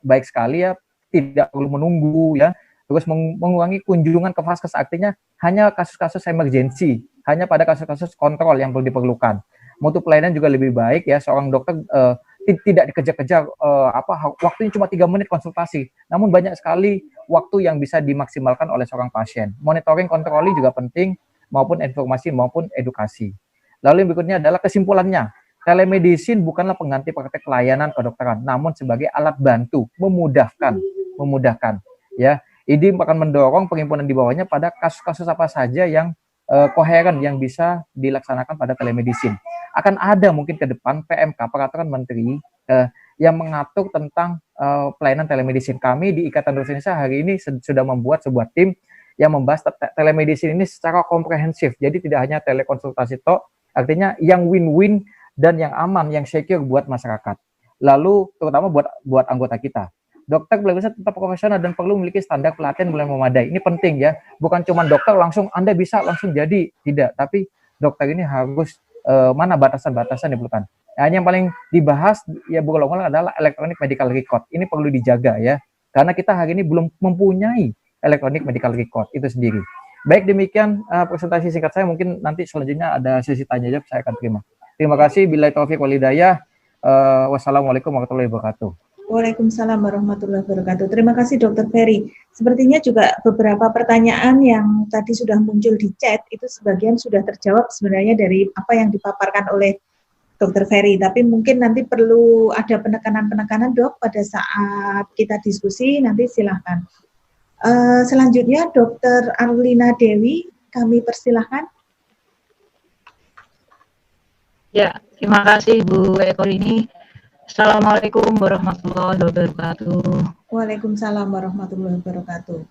baik sekali ya, tidak perlu menunggu ya. Terus mengurangi kunjungan ke vaskes, artinya hanya kasus-kasus emergensi, hanya pada kasus-kasus kontrol yang perlu diperlukan. Mutu pelayanan juga lebih baik ya, seorang dokter tidak dikejar-kejar waktunya cuma 3 menit konsultasi, namun banyak sekali waktu yang bisa dimaksimalkan oleh seorang pasien. Monitoring, controlling juga penting, maupun informasi maupun edukasi. Lalu yang berikutnya adalah kesimpulannya, telemedicine bukanlah pengganti praktek pelayanan kedokteran, namun sebagai alat bantu, memudahkan ya. Ini akan mendorong penghimpunan di bawahnya pada kasus-kasus apa saja yang koheren yang bisa dilaksanakan pada telemedicine. Akan ada mungkin ke depan PMK, Peraturan Menteri, yang mengatur tentang pelayanan telemedicine. Kami di Ikatan Dokter Indonesia hari ini sudah membuat sebuah tim yang membahas telemedicine ini secara komprehensif. Jadi tidak hanya telekonsultasi tok, artinya yang win-win dan yang aman, yang secure buat masyarakat. Lalu terutama buat anggota kita. Dokter bisa tetap profesional dan perlu memiliki standar pelatihan yang memadai. Ini penting ya, bukan cuma dokter langsung Anda bisa langsung jadi, tidak. Tapi dokter ini harus mana batasan-batasan diperlukan. Nah, yang paling dibahas ya berulang-ulang adalah electronic medical record. Ini perlu dijaga ya, karena kita hari ini belum mempunyai electronic medical record itu sendiri. Baik, demikian presentasi singkat saya. Mungkin nanti selanjutnya ada sesi tanya jawab, saya akan terima. Terima kasih. Billahi taufiq wal hidayah. Wassalamualaikum warahmatullahi wabarakatuh. Waalaikumsalam warahmatullahi wabarakatuh. Terima kasih Dr. Ferry. Sepertinya juga beberapa pertanyaan yang tadi sudah muncul di chat itu sebagian sudah terjawab sebenarnya dari apa yang dipaparkan oleh Dr. Ferry. Tapi mungkin nanti perlu ada penekanan-penekanan Dok pada saat kita diskusi, nanti silahkan. Selanjutnya Dr. Arlina Dewi, kami persilahkan. Ya, terima kasih Bu Eko ini. Assalamualaikum warahmatullahi wabarakatuh. Waalaikumsalam warahmatullahi wabarakatuh.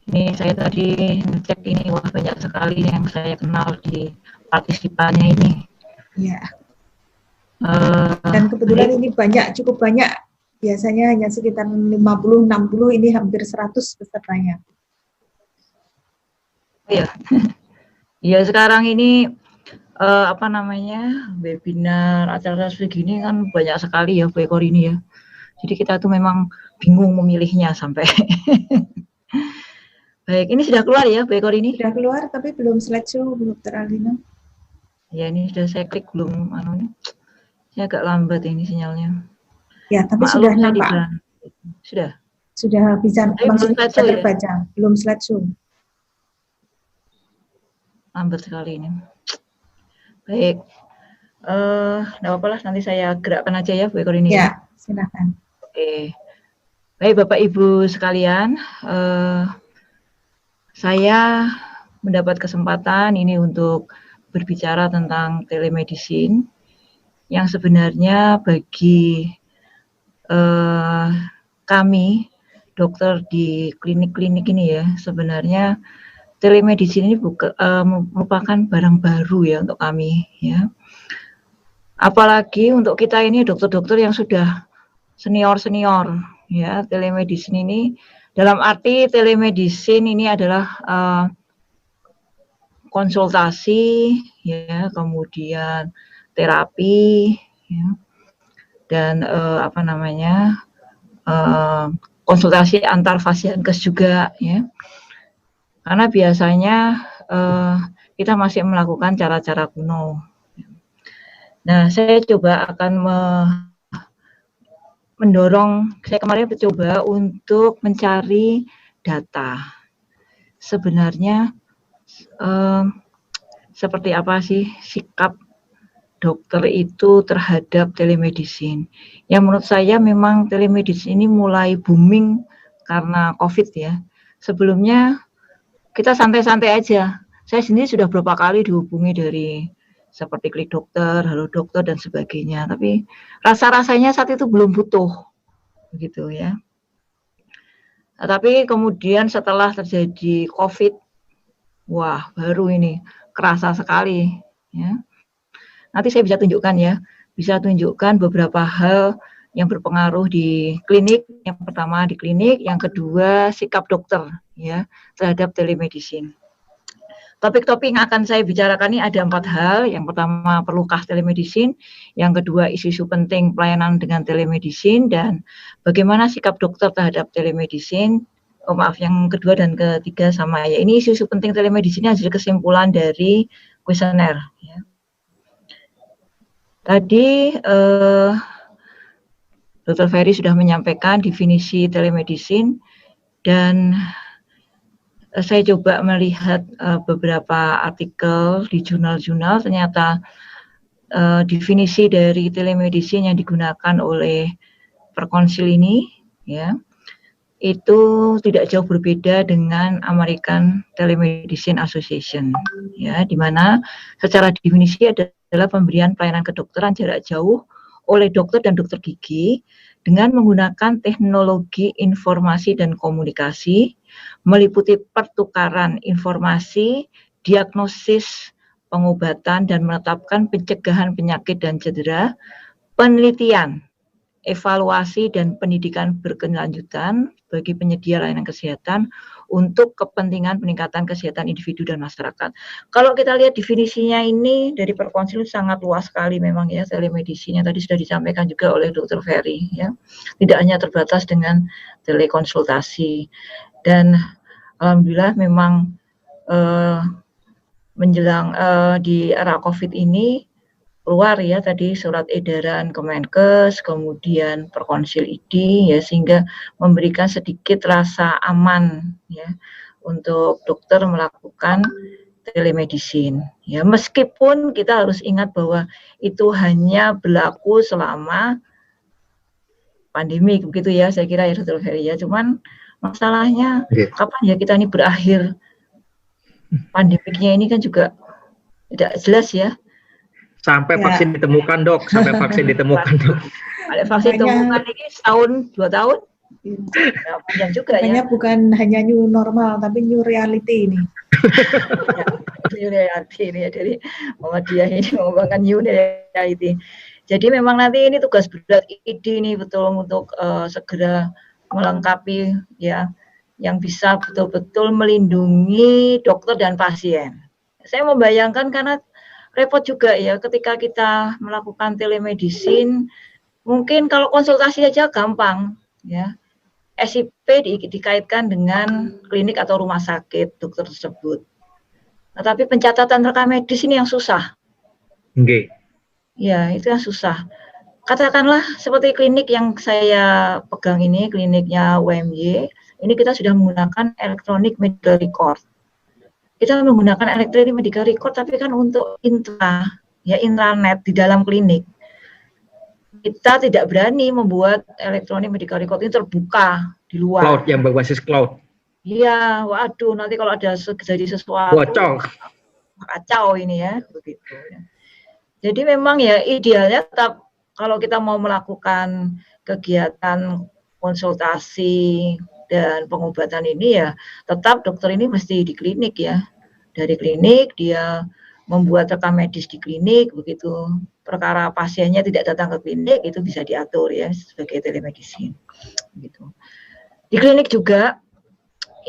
Ini saya tadi ngecek ini, wah banyak sekali yang saya kenal di partisipannya ini. Ya. Dan kebetulan ini cukup banyak. Biasanya hanya sekitar 50-60, ini hampir 100 pesertanya. Iya. Ya sekarang ini webinar acara seperti ini kan banyak sekali ya Bu Eko ini ya. Jadi kita tuh memang bingung memilihnya sampai. Baik, ini sudah keluar ya Bu Eko ini? Sudah keluar tapi belum slideshow Dr. Alina. Ya ini sudah saya klik belum Saya agak lambat ini sinyalnya. Ya, tapi sudah nampak. Sudah. Sudah bisa terbaca, ya? Belum slideshow. Lambat sekali ini. Baik, nggak apa-apa lah, nanti saya gerakkan aja ya Bu Eko ini. Ya, silakan. Oke. Baik Bapak Ibu sekalian, saya mendapat kesempatan ini untuk berbicara tentang telemedicine yang sebenarnya bagi kami dokter di klinik-klinik ini ya, sebenarnya telemedicine ini merupakan barang baru ya untuk kami ya. Apalagi untuk kita ini dokter-dokter yang sudah senior-senior ya. Telemedicine ini dalam arti telemedicine ini adalah konsultasi ya, kemudian terapi ya, dan konsultasi antar fasienkes juga ya. Karena biasanya kita masih melakukan cara-cara kuno. Nah, saya coba akan mendorong, saya kemarin mencoba untuk mencari data. Sebenarnya seperti apa sih sikap dokter itu terhadap telemedicine? Yang menurut saya memang telemedicine ini mulai booming karena COVID ya. Sebelumnya kita santai-santai aja. Saya sendiri sudah berapa kali dihubungi dari seperti Klik Dokter, Halo Dokter dan sebagainya. Tapi rasa-rasanya saat itu belum butuh, begitu ya. Nah, tapi kemudian setelah terjadi COVID Wah, baru ini kerasa sekali ya. Nanti saya bisa tunjukkan ya, bisa tunjukkan beberapa hal yang berpengaruh di klinik. Yang pertama di klinik, yang kedua sikap dokter ya terhadap telemedicine. Topik-topik yang akan saya bicarakan ini ada 4 hal. Yang pertama, perlukah telemedicine? Yang kedua, isu-isu penting pelayanan dengan telemedicine, dan bagaimana sikap dokter terhadap telemedicine. Oh maaf, yang kedua dan ketiga sama ya. Ini isu-isu penting telemedicine hasil kesimpulan dari kuesioner. Ya. Tadi Dr. Ferry sudah menyampaikan definisi telemedicine, dan saya coba melihat beberapa artikel di jurnal-jurnal, ternyata definisi dari telemedicine yang digunakan oleh Perkonsil ini ya itu tidak jauh berbeda dengan American Telemedicine Association ya, di mana secara definisi adalah pemberian pelayanan kedokteran jarak jauh oleh dokter dan dokter gigi dengan menggunakan teknologi informasi dan komunikasi, meliputi pertukaran informasi, diagnosis, pengobatan, dan menetapkan pencegahan penyakit dan cedera, penelitian, evaluasi, dan pendidikan berkelanjutan bagi penyedia layanan kesehatan untuk kepentingan peningkatan kesehatan individu dan masyarakat. Kalau kita lihat definisinya ini dari Perkonsil sangat luas sekali memang ya, telemedicine yang tadi sudah disampaikan juga oleh Dr. Ferry ya. Tidak hanya terbatas dengan telekonsultasi, dan alhamdulillah memang menjelang di era COVID ini keluar ya tadi surat edaran Kemenkes, kemudian Perkonsil ID ya, sehingga memberikan sedikit rasa aman ya untuk dokter melakukan telemedicine ya, meskipun kita harus ingat bahwa itu hanya berlaku selama pandemi begitu ya, saya kira ya Dr. Ferry ya. Cuman masalahnya kapan ya kita ini berakhir, pandemiknya ini kan juga tidak jelas ya. Sampai vaksin ditemukan dok, sampai vaksin ditemukan dok. Ada vaksin ditemukan ini setahun, 2 tahun, ya, panjang juga ya. Bukan hanya new normal, tapi new reality ini. New reality ini ya, dari Muhammadiyah ini mengembangkan new reality. Jadi memang nanti ini tugas berat ID ini betul untuk segera melengkapi ya, yang bisa betul-betul melindungi dokter dan pasien. Saya membayangkan karena repot juga ya ketika kita melakukan telemedicine, mungkin kalau konsultasi aja gampang ya, SIP dikaitkan dengan klinik atau rumah sakit dokter tersebut. Nah, tapi pencatatan rekam medis ini yang susah. Okay. Ya, itu yang susah. Katakanlah seperti klinik yang saya pegang ini, kliniknya UMY, ini kita sudah menggunakan electronic medical record. Kita menggunakan electronic medical record, tapi kan untuk intranet di dalam klinik. Kita tidak berani membuat electronic medical record ini terbuka di luar. Cloud, yang berbasis cloud. Iya, waduh, nanti kalau ada terjadi sesuatu, kacau ini ya, begitu. Jadi memang ya idealnya tetap kalau kita mau melakukan kegiatan konsultasi dan pengobatan ini ya tetap dokter ini mesti di klinik ya. Dari klinik dia membuat rekam medis di klinik, begitu perkara pasiennya tidak datang ke klinik itu bisa diatur ya sebagai telemedicine. Gitu. Di klinik juga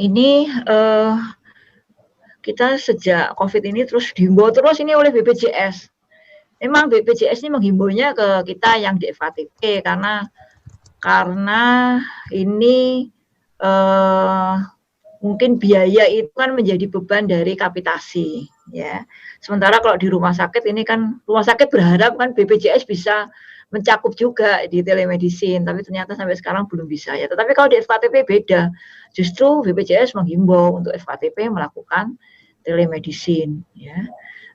ini kita sejak COVID ini terus dihimbau terus ini oleh BPJS. Memang BPJS ini menghimbaunya ke kita yang di FKTP karena ini mungkin biaya itu kan menjadi beban dari kapitasi ya. Sementara kalau di rumah sakit ini kan rumah sakit berharap kan BPJS bisa mencakup juga di telemedicine, tapi ternyata sampai sekarang belum bisa ya. Tetapi kalau di FKTP beda. Justru BPJS menghimbau untuk FKTP melakukan telemedicine ya.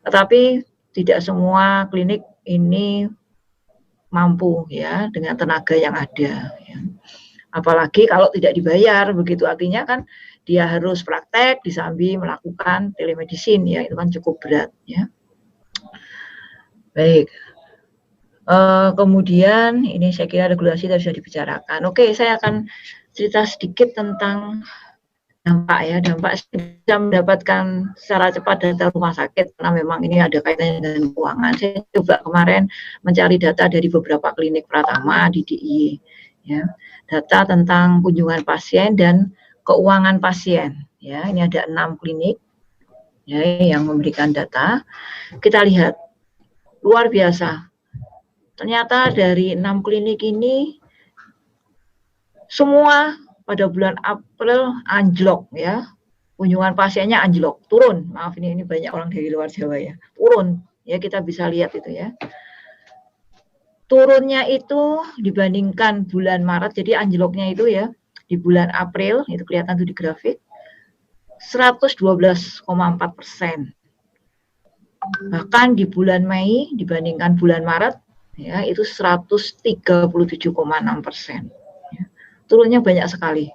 Tetapi tidak semua klinik ini mampu ya dengan tenaga yang ada ya. Apalagi kalau tidak dibayar, begitu artinya kan dia harus praktek disambi melakukan telemedicine ya, itu kan cukup berat ya. Baik, kemudian ini saya kira regulasi tadi sudah dibicarakan. Oke, saya akan cerita sedikit tentang dampak bisa mendapatkan secara cepat data rumah sakit karena memang ini ada kaitannya dengan keuangan. Saya coba kemarin mencari data dari beberapa klinik Pratama di DIY, ya, data tentang kunjungan pasien dan keuangan pasien. Ya, ini ada 6 klinik ya yang memberikan data. Kita lihat luar biasa. Ternyata dari 6 klinik ini semua pada bulan April anjlok ya, kunjungan pasiennya anjlok, turun. Maaf ini banyak orang dari luar Jawa ya, turun ya, kita bisa lihat itu ya. Turunnya itu dibandingkan bulan Maret, jadi anjloknya itu ya di bulan April itu kelihatan tuh di grafik 112,4%. Bahkan di bulan Mei dibandingkan bulan Maret ya itu 137,6%. Turunnya banyak sekali.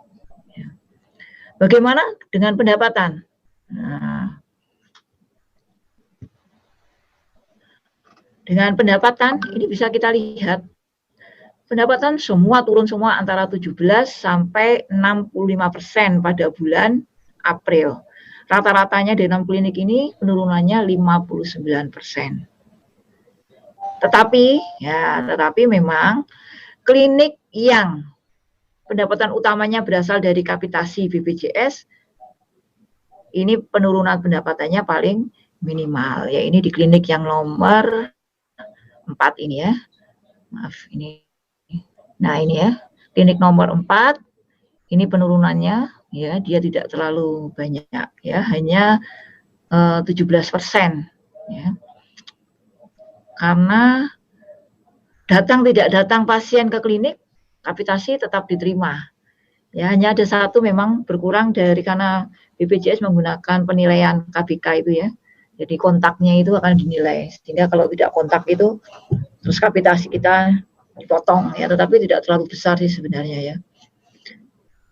Bagaimana dengan pendapatan? Nah, dengan pendapatan ini bisa kita lihat pendapatan semua turun semua antara 17 sampai 65% pada bulan April. Rata-ratanya di 6 klinik ini penurunannya 59%. Tetapi memang klinik yang pendapatan utamanya berasal dari kapitasi BPJS, ini penurunan pendapatannya paling minimal. Ya, ini di klinik yang nomor 4 ini ya. Maaf, ini. Nah, ini ya. Klinik nomor 4, ini penurunannya, ya, dia tidak terlalu banyak, ya, hanya 17%. Ya. Karena tidak datang pasien ke klinik, kapitasi tetap diterima. Ya, hanya ada satu memang berkurang dari karena BPJS menggunakan penilaian KBK itu ya. Jadi kontaknya itu akan dinilai. Sehingga kalau tidak kontak itu terus kapitasi kita dipotong ya, tetapi tidak terlalu besar sih sebenarnya ya.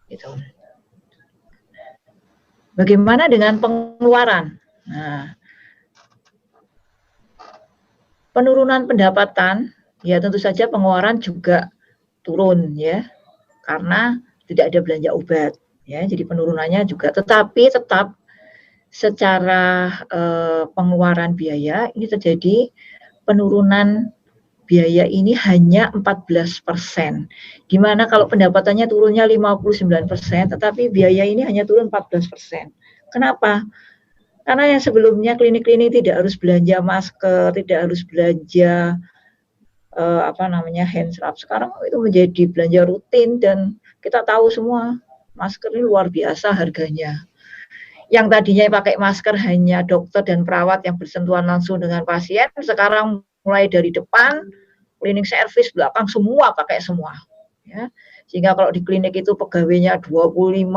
Gitu. Bagaimana dengan pengeluaran? Nah, penurunan pendapatan ya tentu saja pengeluaran juga turun ya, karena tidak ada belanja obat ya, jadi penurunannya juga, tetapi tetap secara pengeluaran biaya ini terjadi penurunan biaya ini hanya 14%. Gimana kalau pendapatannya turunnya 59%, tetapi biaya ini hanya turun 14%. Kenapa? Karena yang sebelumnya klinik-klinik tidak harus belanja masker, tidak harus belanja hand scrub, sekarang itu menjadi belanja rutin dan kita tahu semua masker ini luar biasa harganya. Yang tadinya pakai masker hanya dokter dan perawat yang bersentuhan langsung dengan pasien, sekarang mulai dari depan, cleaning service, belakang semua pakai semua. Ya. Sehingga kalau di klinik itu pegawainya 25,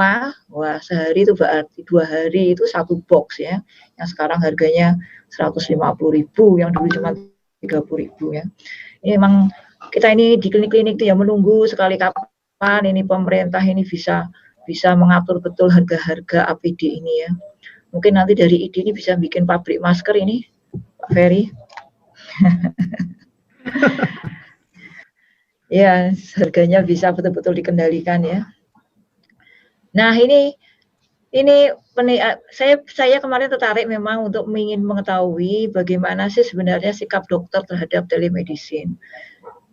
wah sehari itu berarti 2 hari itu 1 box ya. Yang sekarang harganya 150.000, yang dulu cuma 30.000 ya. Ini memang kita ini di klinik-klinik itu ya menunggu sekali kapan ini pemerintah ini bisa mengatur betul harga-harga APD ini ya. Mungkin nanti dari ID ini bisa bikin pabrik masker ini, Pak Ferry. Ya, harganya bisa betul-betul dikendalikan ya. Nah, saya kemarin tertarik memang untuk ingin mengetahui bagaimana sih sebenarnya sikap dokter terhadap telemedicine.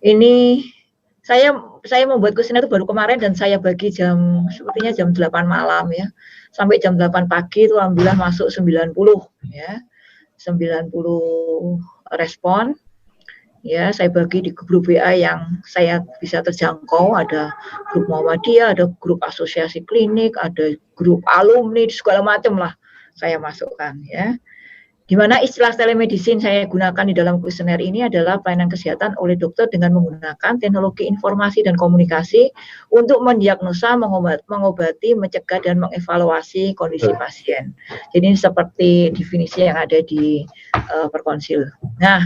Ini saya membuat kuesioner itu baru kemarin dan saya bagi sepertinya jam 8 malam ya. Sampai jam 8 pagi itu alhamdulillah masuk 90 ya. 90 respon. Ya, saya bagi di grup WA yang saya bisa terjangkau, ada grup Muhammadiyah, ada grup asosiasi klinik, ada grup alumni, segala macam lah saya masukkan ya. Di mana istilah telemedicine saya gunakan di dalam kuesioner ini adalah pelayanan kesehatan oleh dokter dengan menggunakan teknologi informasi dan komunikasi untuk mendiagnosa, mengobati, mencegah dan mengevaluasi kondisi pasien. Jadi ini seperti definisi yang ada di Perkonsil. Nah,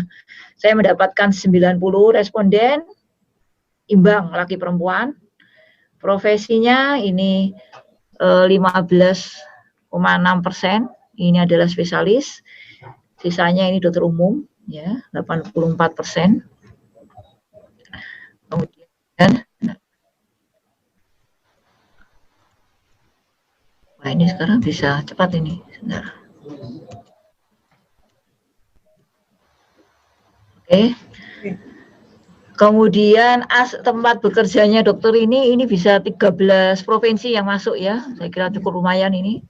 saya mendapatkan 90 responden, imbang laki perempuan. Profesinya ini 15,6%, ini adalah spesialis. Sisanya ini dokter umum, ya 84%. Kemudian, Sekarang bisa cepat ini. Sebentar. Oke. Kemudian tempat bekerjanya dokter ini bisa 13 provinsi yang masuk ya. Saya kira cukup lumayan ini.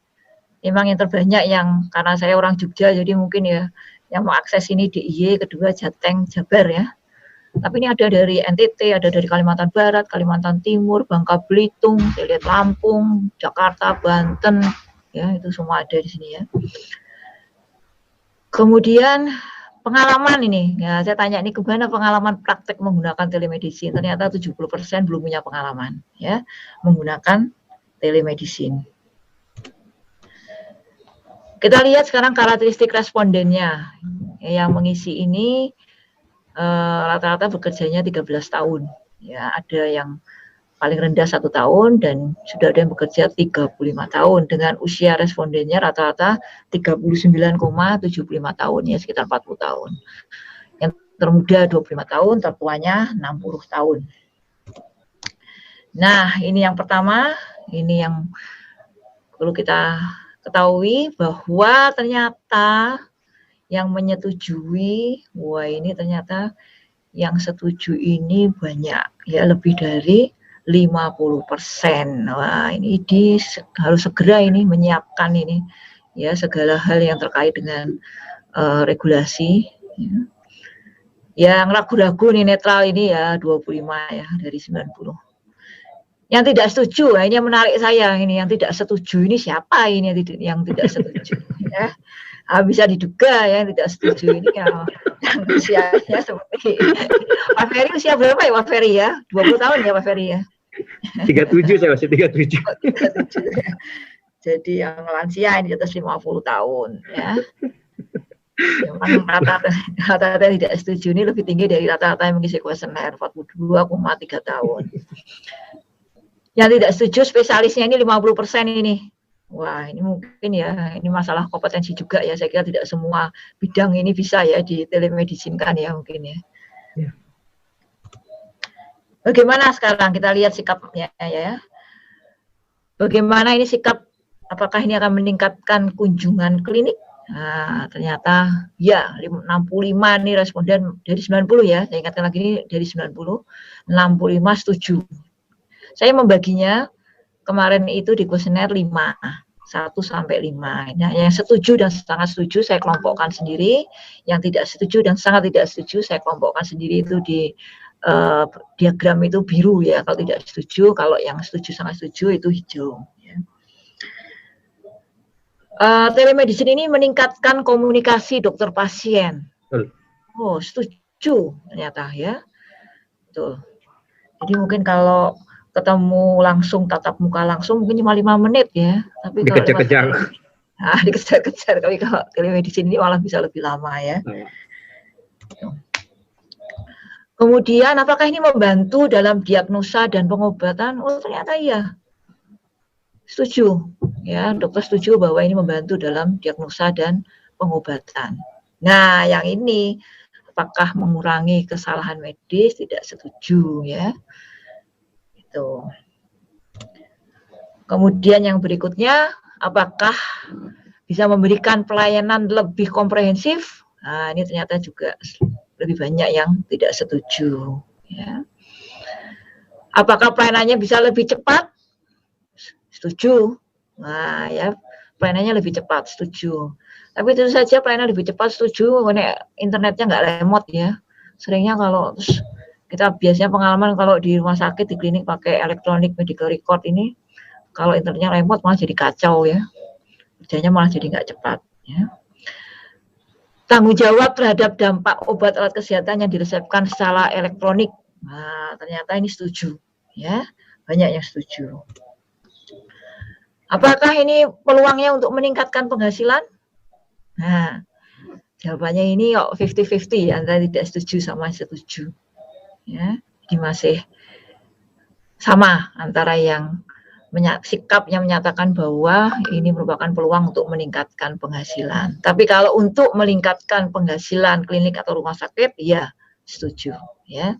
Memang yang terbanyak yang karena saya orang Jogja jadi mungkin ya yang mau akses ini DIY, kedua Jateng, Jabar ya. Tapi ini ada dari NTT, ada dari Kalimantan Barat, Kalimantan Timur, Bangka Belitung, saya lihat Lampung, Jakarta, Banten, ya itu semua ada di sini ya. Kemudian pengalaman ini, ya saya tanya ini gimana pengalaman praktek menggunakan telemedicine. Ternyata 70% belum punya pengalaman ya menggunakan telemedicine. Kita lihat sekarang karakteristik respondennya. Yang mengisi ini rata-rata bekerjanya 13 tahun. Ya, ada yang paling rendah 1 tahun dan sudah ada yang bekerja 35 tahun dengan usia respondennya rata-rata 39,75 tahun ya, sekitar 40 tahun. Yang termuda 25 tahun, tertuanya 60 tahun. Nah, ini yang pertama, ini yang perlu kita ketahui bahwa ternyata yang menyetujui, wah ini ternyata yang setuju ini banyak ya, lebih dari 50%. Wah ini harus segera ini menyiapkan ini ya segala hal yang terkait dengan regulasi ya. Yang ragu-ragu nih netral ini ya 25 ya dari 90. Yang tidak setuju, nah ini yang menarik saya ini, yang tidak setuju ini siapa ini yang tidak setuju ya. Bisa diduga ya yang tidak setuju ini yang usianya seperti Pak Ferry usia berapa ya Pak Ferry ya? 20 tahun ya Pak Ferry ya? 37 saya masih 37. 37 ya. Jadi yang lansia ini di atas 50 tahun ya. Memang rata-rata tidak setuju ini lebih tinggi dari rata-rata yang mengisi kuesioner 42,3 tahun. Yang tidak setuju spesialisnya ini 50% ini. Wah, ini mungkin ya, ini masalah kompetensi juga ya. Saya kira tidak semua bidang ini bisa ya di telemedicine-kan ya mungkin ya. Ya. Bagaimana sekarang kita lihat sikapnya ya. Bagaimana ini sikap, apakah ini akan meningkatkan kunjungan klinik? Nah, ternyata ya 65 nih responden dari 90 ya. Saya ingatkan lagi ini dari 90, 65 setuju. Saya membaginya kemarin itu di kuesioner 1 sampai 5. Nah, yang setuju dan sangat setuju saya kelompokkan sendiri, yang tidak setuju dan sangat tidak setuju saya kelompokkan sendiri itu di diagram itu biru ya kalau tidak setuju, kalau yang setuju sangat setuju itu hijau. Ya. Telemedicine ini meningkatkan komunikasi dokter pasien. Oh, setuju ternyata ya. Betul. Jadi mungkin kalau ketemu langsung tatap muka langsung mungkin cuma 5 menit ya, tapi kalau dikejar-kejar. Dikejar-kejar, tapi kalau telemedicine ini malah bisa lebih lama ya. Kemudian apakah ini membantu dalam diagnosa dan pengobatan? Oh ternyata iya. Setuju ya, dokter setuju bahwa ini membantu dalam diagnosa dan pengobatan. Nah, yang ini apakah mengurangi kesalahan medis? Tidak setuju ya. Itu. Kemudian yang berikutnya, apakah bisa memberikan pelayanan lebih komprehensif? Nah, ini ternyata juga lebih banyak yang tidak setuju. Ya. Apakah pelayanannya bisa lebih cepat? Setuju. Nah, ya pelayanannya lebih cepat, setuju. Tapi tentu saja pelayanan lebih cepat, setuju. Karena internetnya nggak lemot ya. Seringnya kalau kita biasanya pengalaman kalau di rumah sakit, di klinik pakai elektronik medical record ini, kalau internetnya remote malah jadi kacau ya. Kerjanya malah jadi nggak cepat. Ya. Tanggung jawab terhadap dampak obat alat kesehatan yang diresepkan secara elektronik. Nah, ternyata ini setuju. Ya, banyak yang setuju. Apakah ini peluangnya untuk meningkatkan penghasilan? Nah, jawabannya ini kok 50-50 antara tidak setuju sama setuju. Ya, jadi masih sama antara yang sikap yang menyatakan bahwa ini merupakan peluang untuk meningkatkan penghasilan. Tapi kalau untuk meningkatkan penghasilan klinik atau rumah sakit, ya setuju. Ya.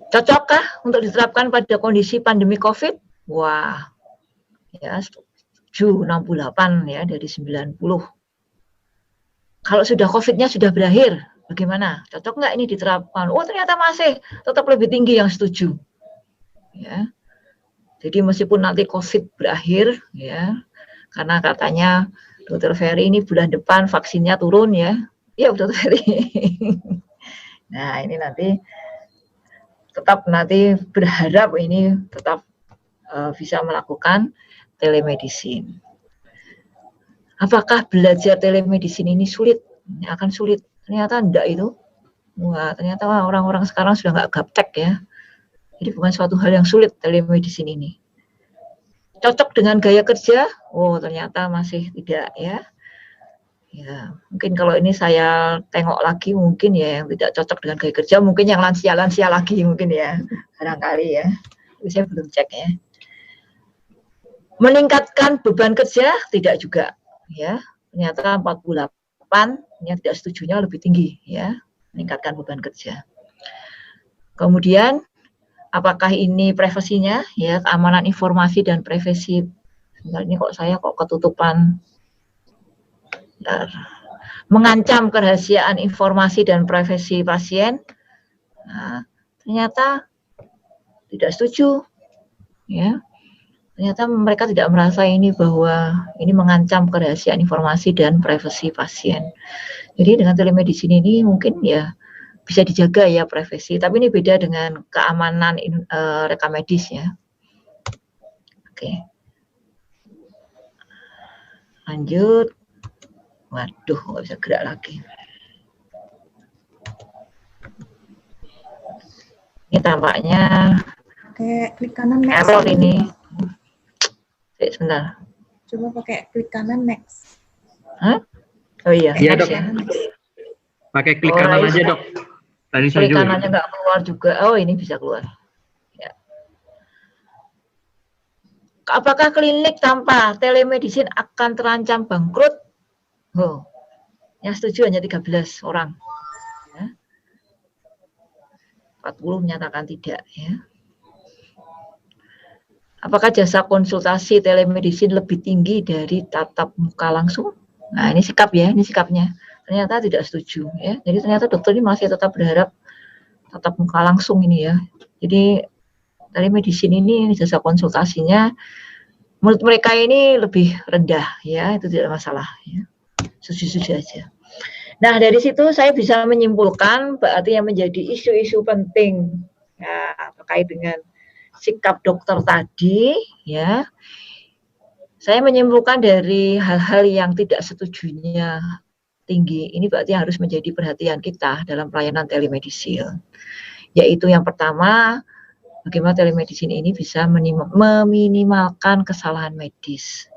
Cocokkah untuk diterapkan pada kondisi pandemi COVID? Wah, ya 68 ya dari 90. Kalau sudah COVID-nya sudah berakhir, bagaimana? Cocok nggak ini diterapkan? Oh, ternyata masih tetap lebih tinggi yang setuju. Ya. Jadi meskipun nanti COVID berakhir, ya, karena katanya Dr. Ferry ini bulan depan vaksinnya turun ya. Iya, Dr. Ferry. Nah, ini nanti berharap ini tetap bisa melakukan telemedicine. Apakah belajar telemedicine ini sulit? Akan sulit. Ternyata enggak itu. Wah, ternyata orang-orang sekarang sudah nggak gaptek ya. Jadi bukan suatu hal yang sulit telemedicine ini. Cocok dengan gaya kerja? Oh, ternyata masih tidak ya. Ya, mungkin kalau ini saya tengok lagi mungkin ya yang tidak cocok dengan gaya kerja, mungkin yang lansia-lansia lagi mungkin ya, barangkali ya. Tapi saya belum cek ya. Meningkatkan beban kerja tidak juga ya. Ternyata 48 yang tidak setujunya lebih tinggi ya, meningkatkan beban kerja. Kemudian apakah ini privasinya ya, keamanan informasi dan privasi. Sebentar, ini kok saya ketutupan. Mengancam kerahasiaan informasi dan privasi pasien. Nah, ternyata tidak setuju ya. Ternyata mereka tidak merasa ini bahwa ini mengancam kerahasiaan informasi dan privasi pasien. Jadi dengan telemedicine ini mungkin ya bisa dijaga ya privasi, tapi ini beda dengan keamanan rekam medis ya. Oke. Lanjut. Waduh, nggak bisa gerak lagi. Ini tampaknya klik kanan next. Error ini. Sebentar. Coba pakai klik kanan next. Hah? Oh iya. Iya dok. Ya. Pakai klik kanan aja dok. Tadi saya klik juga. kanannya nggak keluar juga. Oh ini bisa keluar. Ya. Apakah klinik tanpa telemedicine akan terancam bangkrut? Oh, yang setuju hanya 13 orang. Ya. 40 menyatakan tidak. Ya. Apakah jasa konsultasi telemedicine lebih tinggi dari tatap muka langsung? Nah, ini sikap ya, ini sikapnya. Ternyata tidak setuju. Ya. Jadi ternyata dokter ini masih tetap berharap tatap muka langsung ini ya. Jadi telemedicine ini jasa konsultasinya menurut mereka ini lebih rendah ya, itu tidak masalah ya. Setuju aja. Nah dari situ saya bisa menyimpulkan berarti yang menjadi isu-isu penting ya, terkait dengan sikap dokter tadi ya. Saya menyimpulkan dari hal-hal yang tidak setujunya tinggi ini berarti harus menjadi perhatian kita dalam pelayanan telemedicine. Yaitu yang pertama, bagaimana telemedicine ini bisa meminimalkan kesalahan medis.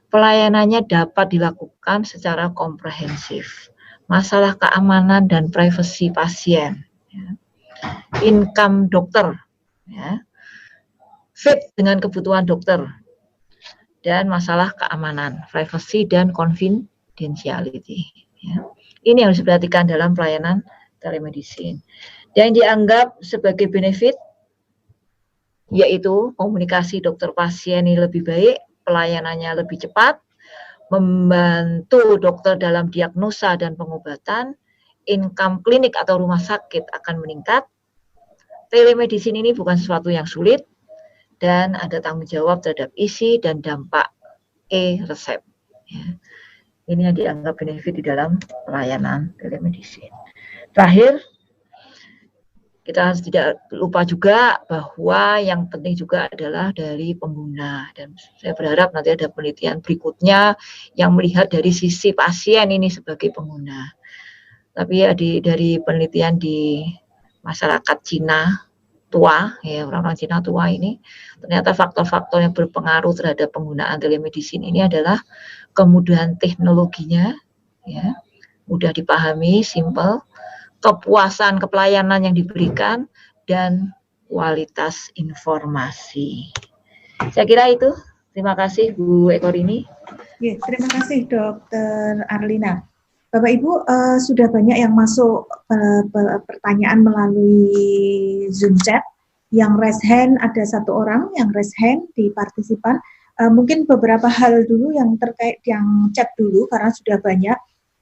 Pelayanannya dapat dilakukan secara komprehensif. Masalah keamanan dan privasi pasien, ya. Income dokter, ya. Fit dengan kebutuhan dokter, dan masalah keamanan, privasi dan confidentiality. Ya. Ini harus diperhatikan dalam pelayanan telemedicine. Dan dianggap sebagai benefit, yaitu komunikasi dokter pasien ini lebih baik, pelayanannya lebih cepat, membantu dokter dalam diagnosa dan pengobatan, income klinik atau rumah sakit akan meningkat. Telemedicine ini bukan sesuatu yang sulit, dan ada tanggung jawab terhadap isi dan dampak e-resep. Ya. Ini yang dianggap benefit di dalam pelayanan telemedicine. Terakhir, kita harus tidak lupa juga bahwa yang penting juga adalah dari pengguna. Dan saya berharap nanti ada penelitian berikutnya yang melihat dari sisi pasien ini sebagai pengguna. Tapi ya dari penelitian di masyarakat Cina tua, ya orang-orang Cina tua ini, ternyata faktor-faktor yang berpengaruh terhadap penggunaan telemedicine ini adalah kemudahan teknologinya, ya, mudah dipahami, simple, kepuasan kepelayanan yang diberikan, dan kualitas informasi. Saya kira itu. Terima kasih Bu Eko Rini. Ya, terima kasih Dokter Arlina. Bapak Ibu, sudah banyak yang masuk pertanyaan melalui Zoom chat. Yang raise hand ada 1 orang yang raise hand di partisipan. Mungkin beberapa hal dulu yang terkait yang chat dulu karena sudah banyak.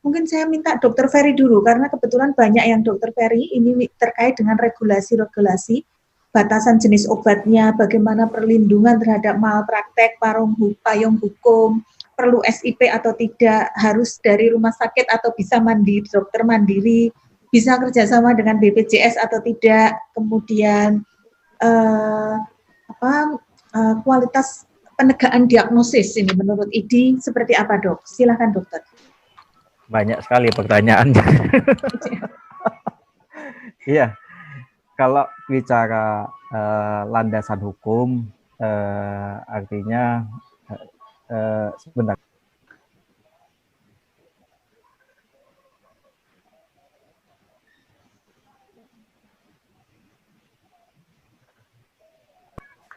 Mungkin saya minta Dr. Ferry dulu karena kebetulan banyak yang Dr. Ferry ini terkait dengan regulasi-regulasi, batasan jenis obatnya, bagaimana perlindungan terhadap malpraktek, payung hukum, perlu SIP atau tidak, harus dari rumah sakit atau bisa mandiri, dokter mandiri, bisa kerjasama dengan BPJS atau tidak, kemudian kualitas penegakan diagnosis ini menurut IDI seperti apa, Dok? Silakan, dokter. Banyak sekali pertanyaannya. Iya, kalau bicara landasan hukum, artinya sebentar.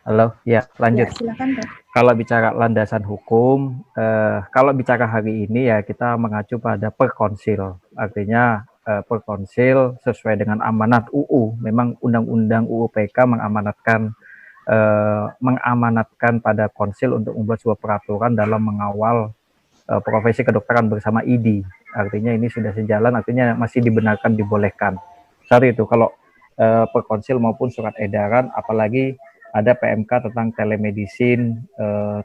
Halo, ya lanjut. Ya, silakan, Pak. Kalau bicara landasan hukum, kalau bicara hari ini ya kita mengacu pada Perkonsil. Artinya Perkonsil sesuai dengan amanat UU. Memang Undang-Undang UU PK mengamanatkan pada konsil untuk membuat sebuah peraturan dalam mengawal profesi kedokteran bersama IDI. Artinya ini sudah sejalan, artinya masih dibenarkan, dibolehkan. Saat itu kalau Perkonsil maupun surat edaran, apalagi ada PMK tentang telemedicine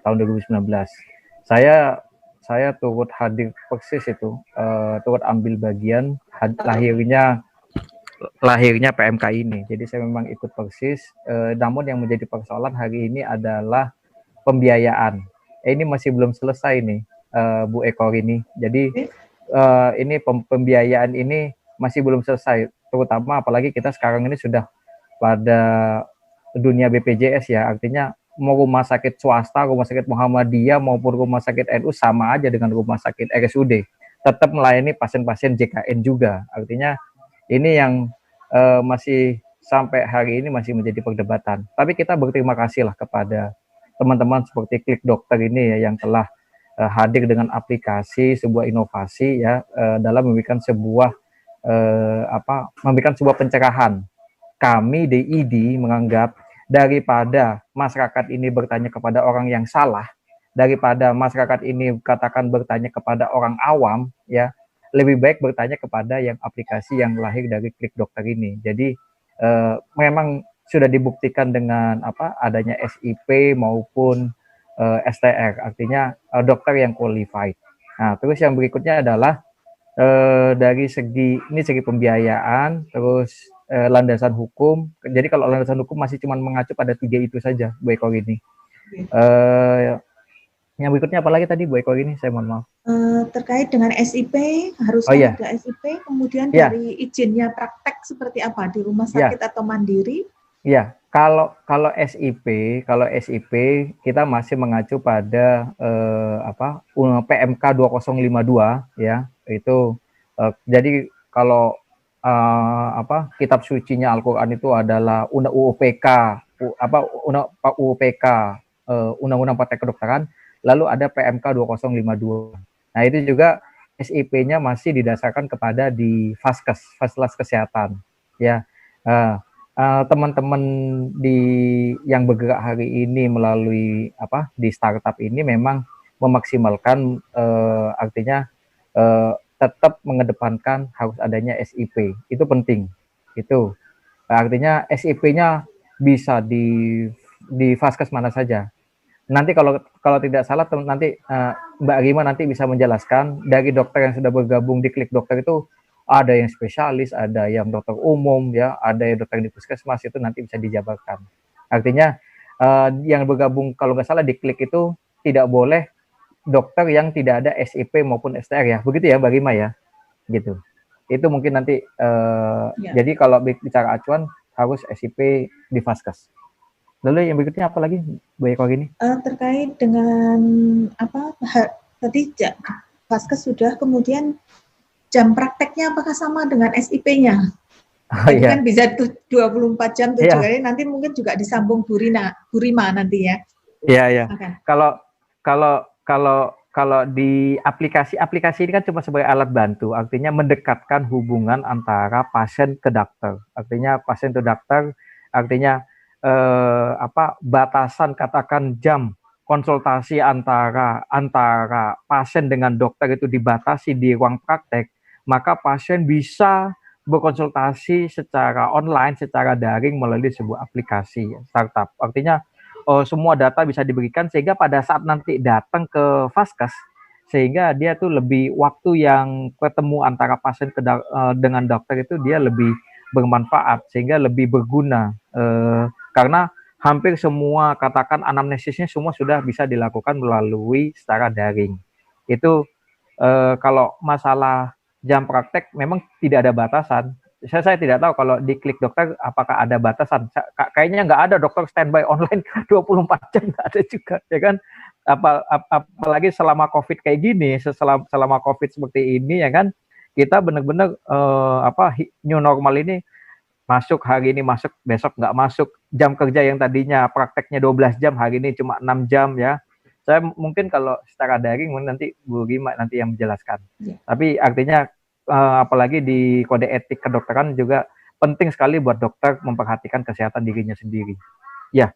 tahun 2019. Saya turut hadir persis itu, turut ambil bagian lahirnya PMK ini. Jadi saya memang ikut persis. Namun yang menjadi persoalan hari ini adalah pembiayaan. Ini masih belum selesai nih, Bu Eko ini. Jadi ini pembiayaan ini masih belum selesai. Terutama apalagi kita sekarang ini sudah pada dunia BPJS ya, artinya mau rumah sakit swasta, rumah sakit Muhammadiyah maupun rumah sakit NU sama aja dengan rumah sakit RSUD, tetap melayani pasien-pasien JKN juga. Artinya ini yang masih sampai hari ini masih menjadi perdebatan. Tapi kita berterima kasih lah kepada teman-teman seperti Klik Dokter ini ya, yang telah hadir dengan aplikasi, sebuah inovasi ya, dalam memberikan sebuah pencerahan. Kami di IDI menganggap daripada masyarakat ini bertanya kepada orang yang salah, daripada masyarakat ini katakan bertanya kepada orang awam, ya lebih baik bertanya kepada yang aplikasi yang lahir dari Klik Dokter ini. Jadi memang sudah dibuktikan dengan adanya SIP maupun STR, artinya dokter yang qualified. Nah, terus yang berikutnya adalah dari segi pembiayaan, terus landasan hukum. Jadi kalau landasan hukum masih cuma mengacu pada 3 itu saja, Bu Eko ini. Yang berikutnya apa lagi tadi, Bu Eko ini? Saya mohon maaf. Terkait dengan SIP, harusnya ada SIP, kemudian dari izinnya praktek seperti apa di rumah sakit atau mandiri? Iya, kalau SIP kita masih mengacu pada PMK 2052 ya, itu jadi kalau kitab sucinya Al-Qur'an itu adalah Undang-Undang Praktek Kedokteran, lalu ada PMK 2052. Nah, itu juga SIP-nya masih didasarkan kepada di Faskes Kesehatan ya. Teman-teman yang bergerak hari ini melalui di startup ini memang memaksimalkan artinya tetap mengedepankan harus adanya SIP, itu penting. Itu artinya SIP-nya bisa di Faskes mana saja. Nanti kalau tidak salah nanti Mbak Rima nanti bisa menjelaskan, dari dokter yang sudah bergabung di Klik Dokter itu ada yang spesialis, ada yang dokter umum ya, ada yang dokter di puskesmas, itu nanti bisa dijabarkan. Artinya yang bergabung kalau nggak salah di Klik itu tidak boleh dokter yang tidak ada SIP maupun STR ya, begitu ya Mbak Rima ya, gitu. Itu mungkin nanti jadi kalau bicara acuan harus SIP di Faskes. Lalu yang berikutnya apa lagi, Bu Eko gini? Terkait dengan tadi Faskes sudah, kemudian jam prakteknya apakah sama dengan SIP-nya? Kan bisa 24 jam 7 hari, nanti mungkin juga disambung Bu Rima nanti ya. Iya. Okay. Kalau kalau di aplikasi ini kan cuma sebagai alat bantu, artinya mendekatkan hubungan antara pasien ke dokter. Artinya pasien ke dokter, artinya batasan katakan jam konsultasi antara pasien dengan dokter itu dibatasi di ruang praktek, maka pasien bisa berkonsultasi secara online, secara daring melalui sebuah aplikasi startup. Artinya semua data bisa diberikan sehingga pada saat nanti datang ke Vaskes, sehingga dia tuh lebih waktu yang ketemu antara pasien dengan dokter itu dia lebih bermanfaat sehingga lebih berguna karena hampir semua katakan anamnesisnya semua sudah bisa dilakukan melalui secara daring. Itu kalau masalah jam praktek memang tidak ada batasan. Saya tidak tahu kalau di Klik Dokter apakah ada batasan. Kayaknya nggak ada dokter standby online 24 jam, nggak ada juga, ya kan? Apalagi selama COVID kayak gini, selama COVID seperti ini, ya kan? Kita benar-benar new normal ini masuk hari ini masuk, besok nggak masuk. Jam kerja yang tadinya prakteknya 12 jam, hari ini cuma 6 jam ya. Saya mungkin kalau secara daring nanti Bu Rima nanti yang menjelaskan. Yeah. Tapi artinya apalagi di kode etik kedokteran juga penting sekali buat dokter memperhatikan kesehatan dirinya sendiri. Ya.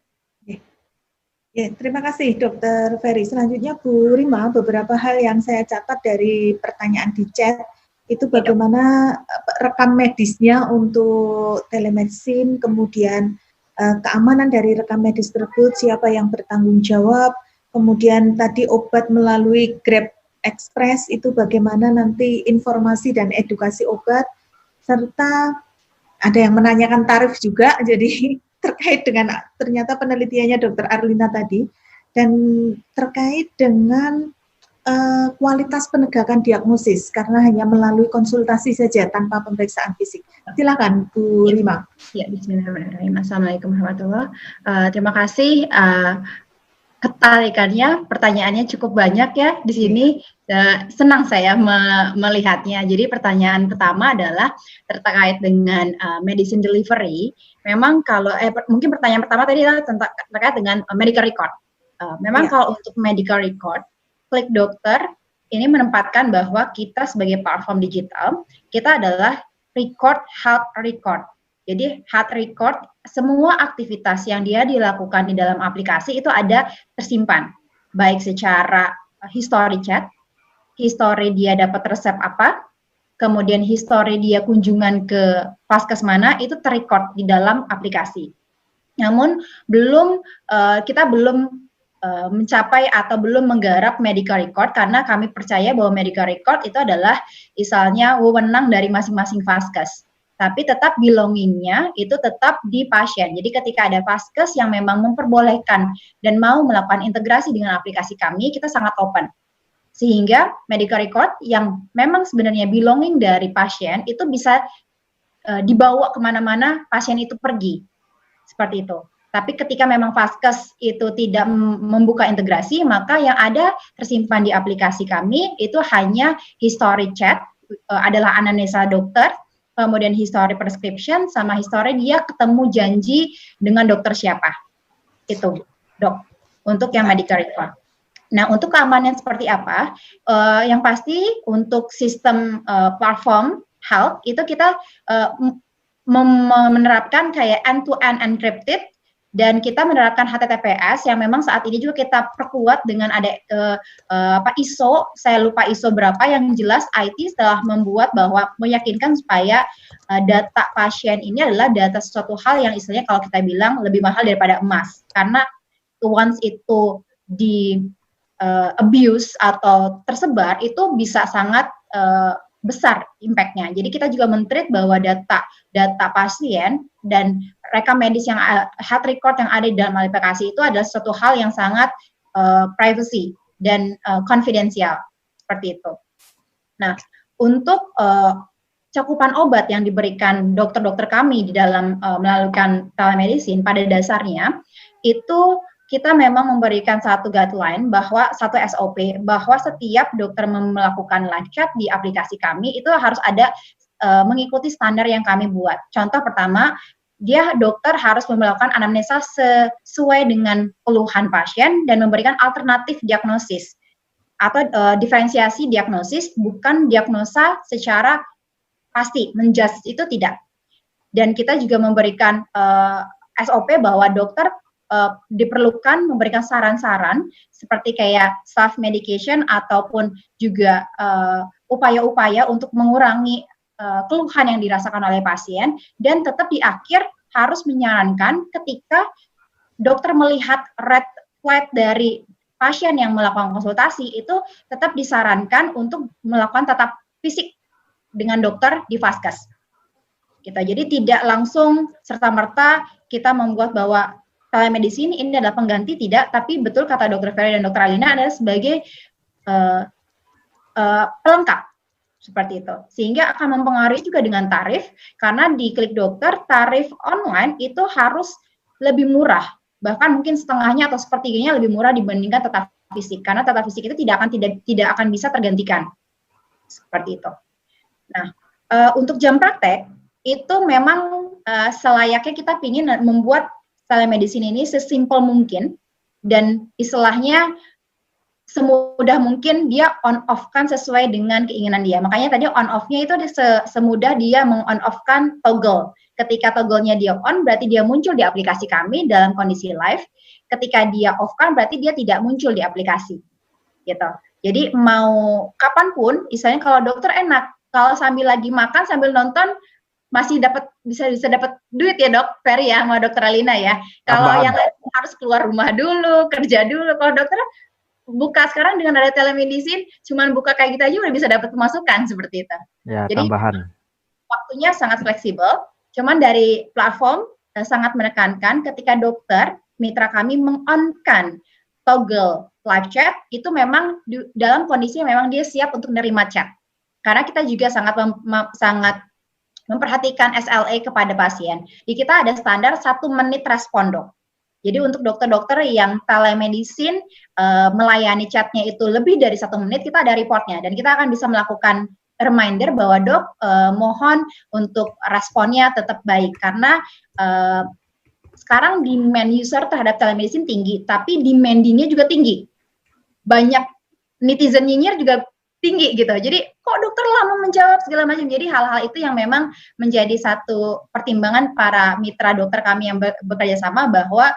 Ya, terima kasih Dokter Ferry. Selanjutnya Bu Rima, beberapa hal yang saya catat dari pertanyaan di chat itu bagaimana rekam medisnya untuk telemedicine, kemudian keamanan dari rekam medis tersebut, siapa yang bertanggung jawab, kemudian tadi obat melalui Grab Express itu bagaimana nanti informasi dan edukasi obat, serta ada yang menanyakan tarif juga, jadi terkait dengan ternyata penelitiannya Dr. Arlina tadi, dan terkait dengan kualitas penegakan diagnosis karena hanya melalui konsultasi saja tanpa pemeriksaan fisik. Silakan Bu Rima. Ya, bismillahirrahmanirrahim. Assalamualaikum warahmatullahi wabarakatuh. Terima kasih. Ketarikannya, pertanyaannya cukup banyak ya di sini. Senang saya melihatnya. Jadi pertanyaan pertama adalah terkait dengan medicine delivery. Memang kalau mungkin pertanyaan pertama tadi adalah terkait dengan medical record. Memang kalau untuk medical record, Klik Dokter ini menempatkan bahwa kita sebagai platform digital, kita adalah record health record. Jadi health record, semua aktivitas yang dia dilakukan di dalam aplikasi itu ada tersimpan, baik secara history chat, history dia dapat resep apa, kemudian history dia kunjungan ke Vaskes mana, itu terrecord di dalam aplikasi. Namun kita belum mencapai atau belum menggarap medical record karena kami percaya bahwa medical record itu adalah misalnya wewenang dari masing-masing Vaskes. Tapi tetap belongingnya itu tetap di pasien. Jadi ketika ada Vaskes yang memang memperbolehkan dan mau melakukan integrasi dengan aplikasi kami, kita sangat open. Sehingga medical record yang memang sebenarnya belonging dari pasien itu bisa dibawa kemana-mana pasien itu pergi. Seperti itu. Tapi ketika memang Vaskes itu tidak membuka integrasi, maka yang ada tersimpan di aplikasi kami itu hanya history chat, adalah anamnesa dokter, kemudian history prescription, sama history dia ketemu janji dengan dokter siapa. Itu, Dok, untuk yang medical record. Nah, untuk keamanan seperti apa? Yang pasti untuk sistem platform health, itu kita menerapkan kayak end-to-end encrypted, dan kita menerapkan HTTPS yang memang saat ini juga kita perkuat dengan ada ISO, saya lupa ISO berapa, yang jelas IT telah membuat bahwa meyakinkan supaya data pasien ini adalah data sesuatu hal yang istilahnya kalau kita bilang lebih mahal daripada emas, karena once itu di abuse atau tersebar itu bisa sangat besar impact-nya. Jadi kita juga men-treat bahwa data pasien dan rekam medis yang health record yang ada di dalam aplikasi itu adalah suatu hal yang sangat privacy dan confidential, seperti itu. Nah, untuk cakupan obat yang diberikan dokter-dokter kami di dalam melakukan telemedicine, pada dasarnya itu kita memang memberikan satu guideline, bahwa satu SOP, bahwa setiap dokter melakukan live chat di aplikasi kami itu harus ada mengikuti standar yang kami buat. Contoh pertama, dokter harus melakukan anamnesa sesuai dengan keluhan pasien dan memberikan alternatif diagnosis. atau diferensiasi diagnosis, bukan diagnosa secara pasti, menjudge itu tidak. Dan kita juga memberikan SOP bahwa dokter diperlukan memberikan saran-saran seperti kayak self medication ataupun juga upaya-upaya untuk mengurangi keluhan yang dirasakan oleh pasien, dan tetap di akhir harus menyarankan ketika dokter melihat red flag dari pasien yang melakukan konsultasi itu tetap disarankan untuk melakukan tatap fisik dengan dokter di Vaskes. Jadi tidak langsung serta-merta kita membuat bahwa telemedicine ini adalah pengganti, tidak, tapi betul kata Dr. Ferry dan Dr. Alina adalah sebagai pelengkap seperti itu. Sehingga akan mempengaruhi juga dengan tarif, karena di Klik Dokter tarif online itu harus lebih murah, bahkan mungkin setengahnya atau sepertiganya lebih murah dibandingkan tatap fisik, karena tatap fisik itu tidak akan bisa tergantikan seperti itu. Nah, untuk jam praktek itu memang selayaknya kita ingin membuat telemedicine ini sesimpel mungkin dan istilahnya semudah mungkin dia on off kan sesuai dengan keinginan dia. Makanya tadi on off-nya itu semudah dia meng-on off-kan toggle. Ketika toggle-nya dia on, berarti dia muncul di aplikasi kami dalam kondisi live. Ketika dia off-kan, berarti dia tidak muncul di aplikasi. Gitu. Jadi mau kapanpun, misalnya kalau dokter enak, kalau sambil lagi makan, sambil nonton, masih bisa dapat duit ya Dok Ferry ya, sama Dokter Alina ya. Kalau yang harus keluar rumah dulu, kerja dulu. Kalau dokter buka sekarang dengan ada telemedicine, cuman buka kayak gitu aja udah bisa dapat pemasukan seperti itu. Ya, jadi tambahan. Waktunya sangat fleksibel. Cuman dari platform sangat menekankan ketika dokter mitra kami meng-on-kan toggle live chat, itu memang dalam kondisi memang dia siap untuk menerima chat. Karena kita juga sangat memperhatikan SLA kepada pasien. Di kita ada standar 1 menit respon, Dok. Jadi untuk dokter-dokter yang telemedicine melayani chatnya itu lebih dari 1 menit, kita ada reportnya dan kita akan bisa melakukan reminder bahwa Dok mohon untuk responnya tetap baik, karena sekarang demand user terhadap telemedicine tinggi, tapi demand-nya juga tinggi. Banyak netizen nyinyir juga tinggi gitu. Jadi kok dokter lama menjawab segala macam. Jadi hal-hal itu yang memang menjadi satu pertimbangan para mitra dokter kami yang bekerja sama, bahwa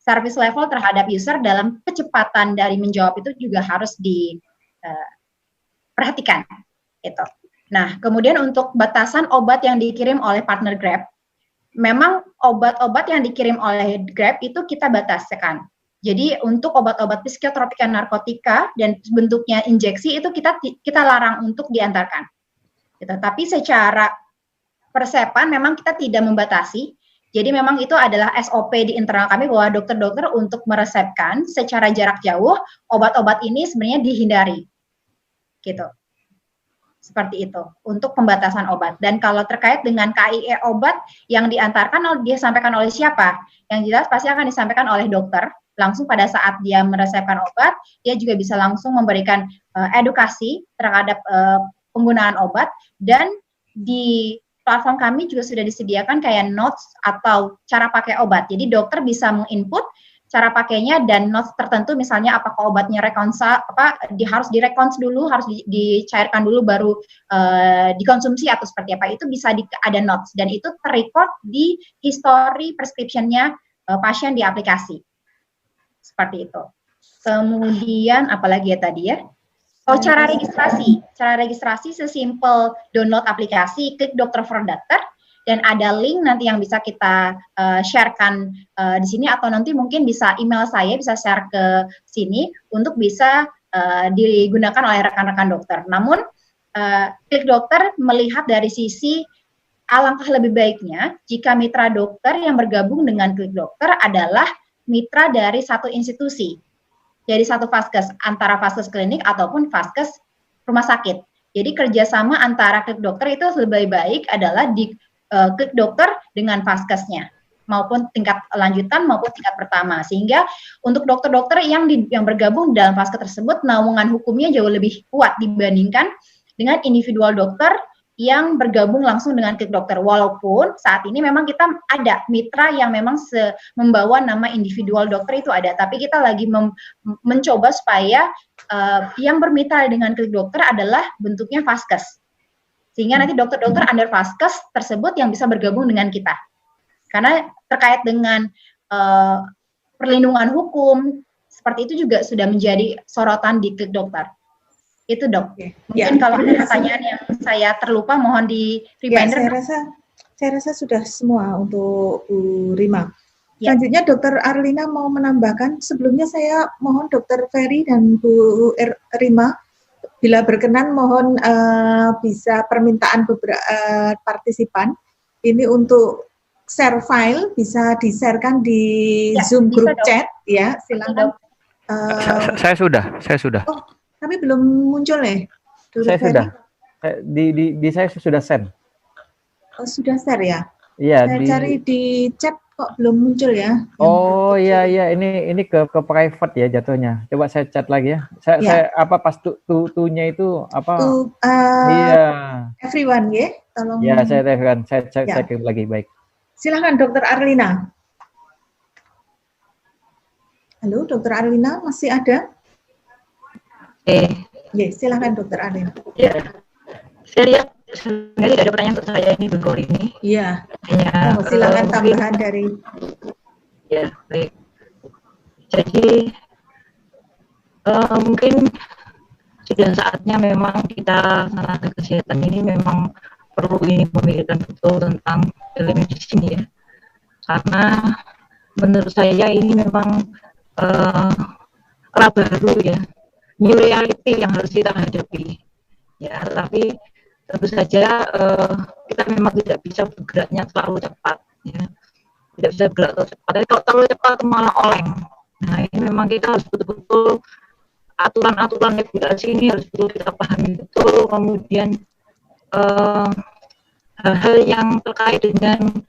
service level terhadap user dalam kecepatan dari menjawab itu juga harus diperhatikan. Itu. Nah, kemudian untuk batasan obat yang dikirim oleh partner Grab, memang obat-obat yang dikirim oleh Grab itu kita bataskan. Jadi untuk obat-obat psikotropika narkotika dan bentuknya injeksi itu kita larang untuk diantarkan. Gitu. Tapi secara persepan memang kita tidak membatasi. Jadi memang itu adalah SOP di internal kami bahwa dokter-dokter untuk meresepkan secara jarak jauh obat-obat ini sebenarnya dihindari. Gitu. Seperti itu untuk pembatasan obat. Dan kalau terkait dengan KIE obat yang diantarkan disampaikan oleh siapa? Yang jelas pasti akan disampaikan oleh dokter. Langsung pada saat dia meresepkan obat, dia juga bisa langsung memberikan edukasi terhadap penggunaan obat, dan di platform kami juga sudah disediakan kayak notes atau cara pakai obat. Jadi dokter bisa menginput cara pakainya dan notes tertentu, misalnya apakah obatnya harus direkons dulu, harus dicairkan dulu baru dikonsumsi atau seperti apa, itu bisa ada notes dan itu terrecord di history prescription-nya pasien di aplikasi. Seperti itu. Kemudian apalagi ya tadi ya? Oh, cara registrasi. Cara registrasi sesimpel download aplikasi, klik Dokter for Doctor, dan ada link nanti yang bisa kita sharekan di sini, atau nanti mungkin bisa email saya, bisa share ke sini untuk bisa digunakan oleh rekan-rekan dokter. Namun Klik Dokter melihat dari sisi alangkah lebih baiknya jika mitra dokter yang bergabung dengan Klik Dokter adalah mitra dari satu institusi, dari satu vaskes, antara vaskes klinik ataupun vaskes rumah sakit. Jadi kerjasama antara Klik Dokter itu lebih baik adalah di Klik Dokter dengan vaskesnya, maupun tingkat lanjutan maupun tingkat pertama, sehingga untuk dokter-dokter yang bergabung dalam vaskes tersebut, naungan hukumnya jauh lebih kuat dibandingkan dengan individual dokter yang bergabung langsung dengan Klik Dokter. Walaupun saat ini memang kita ada mitra yang memang membawa nama individual dokter itu ada, tapi kita lagi mencoba supaya yang bermitra dengan Klik Dokter adalah bentuknya Vaskes. Sehingga nanti dokter-dokter under Vaskes tersebut yang bisa bergabung dengan kita. Karena terkait dengan perlindungan hukum, seperti itu juga sudah menjadi sorotan di Klik Dokter. Itu dok. Mungkin kalau ada pertanyaan yang saya terlupa, mohon di reminder. Saya rasa sudah semua untuk Bu Rima. Selanjutnya Dokter Arlina mau menambahkan. Sebelumnya saya mohon Dokter Ferry dan Bu Rima, bila berkenan mohon bisa permintaan beberapa partisipan. Ini untuk share file bisa di-sharekan di Zoom group chat ya. Silakan. Saya sudah. Oh, tapi belum muncul ya? Saya sudah. Di saya sudah send. Oh, sudah share ya? Iya. Saya cari di chat kok belum muncul ya? Oh iya, ini ke private ya jatuhnya. Coba saya chat lagi ya. Saya apa pas tunya itu apa? Iya. Everyone ya, tolong. Ya saya tekan, saya cek lagi baik. Silahkan Dokter Arlina. Halo, Dokter Arlina masih ada? Ya, silahkan Dokter Arlina. Ya, saya lihat sebenarnya tidak ada pertanyaan untuk saya ini dulu ini. Iya. mungkin, Silakan tambahan dari. Ya, baik. Jadi mungkin sudah saatnya memang kita tenaga kesehatan ini memang perlu ini memikirkan betul tentang telemedicine ya. Karena menurut saya ini memang era baru ya. New reality yang harus kita hadapi ya, tapi tentu saja kita memang tidak bisa bergeraknya terlalu cepat ya, tidak bisa bergerak terlalu cepat. Tapi kalau terlalu cepat malah oleng. Nah ini memang kita harus betul-betul aturan-aturan regulasi ini harus betul kita pahami betul, kemudian hal-hal yang terkait dengan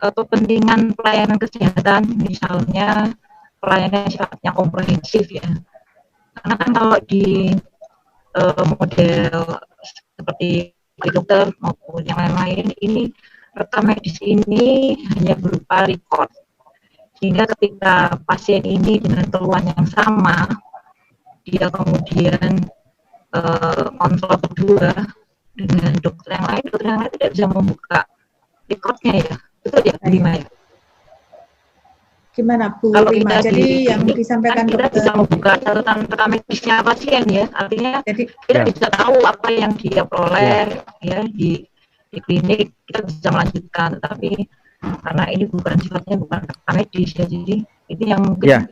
kepentingan pelayanan kesehatan, misalnya pelayanan sifatnya komprehensif ya. Karena kan kalau di model seperti dokter maupun yang lain-lain ini rekam medis ini hanya berupa record, sehingga ketika pasien ini dengan keluhan yang sama dia kemudian kontrol kedua dengan dokter yang lain tidak bisa membuka recordnya ya, betul ya Bu Rima ya? Gimana Bu Kalau Rima? kita Jadi yang disampaikan kita dokter bisa membuka catatan rekam medisnya pasien ya, artinya jadi, kita bisa tahu apa yang dia peroleh ya di klinik, kita bisa melanjutkan. Tetapi karena ini bukan sifatnya bukan rekam medis ya, jadi ini yang mungkin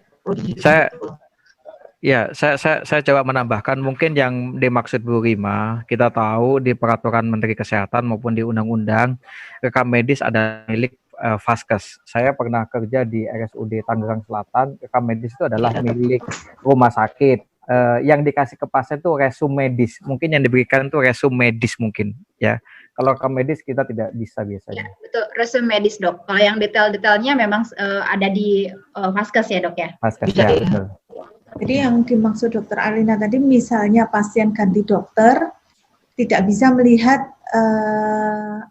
saya coba menambahkan mungkin yang dimaksud Bu Rima, kita tahu di peraturan Menteri Kesehatan maupun di undang-undang rekam medis ada milik Vaskes. Saya pernah kerja di RSUD Tangerang Selatan. Rekam medis itu adalah milik rumah sakit. Yang dikasih ke pasien itu resum medis. Mungkin yang diberikan itu resum medis mungkin ya. Kalau rekam medis kita tidak bisa biasanya. Ya, betul, resum medis dok. Kalau yang detail-detailnya memang ada di Vaskes ya dok ya. Vaskes ya, betul. Jadi yang dimaksud Dokter Arlina tadi, misalnya pasien ganti dokter, tidak bisa melihat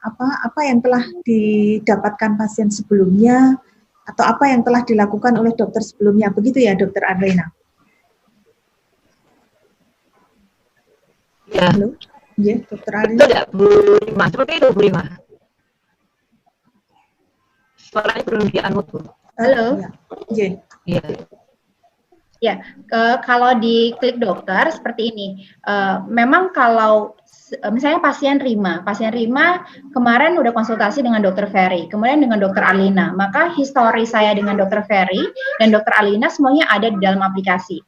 apa yang telah didapatkan pasien sebelumnya atau apa yang telah dilakukan oleh dokter sebelumnya, begitu ya Dokter Arlina? Ya. Halo, ya Dokter Arlina. Betul ya Bu Rima, seperti itu Bu Rima. Suaranya belum dianut Bu. Halo. Ya. Iya. Ya, kalau di Klik Dokter seperti ini, memang kalau misalnya pasien Rima kemarin udah konsultasi dengan Dokter Ferry, kemudian dengan Dokter Arlina, maka histori saya dengan Dokter Ferry dan Dokter Arlina semuanya ada di dalam aplikasi.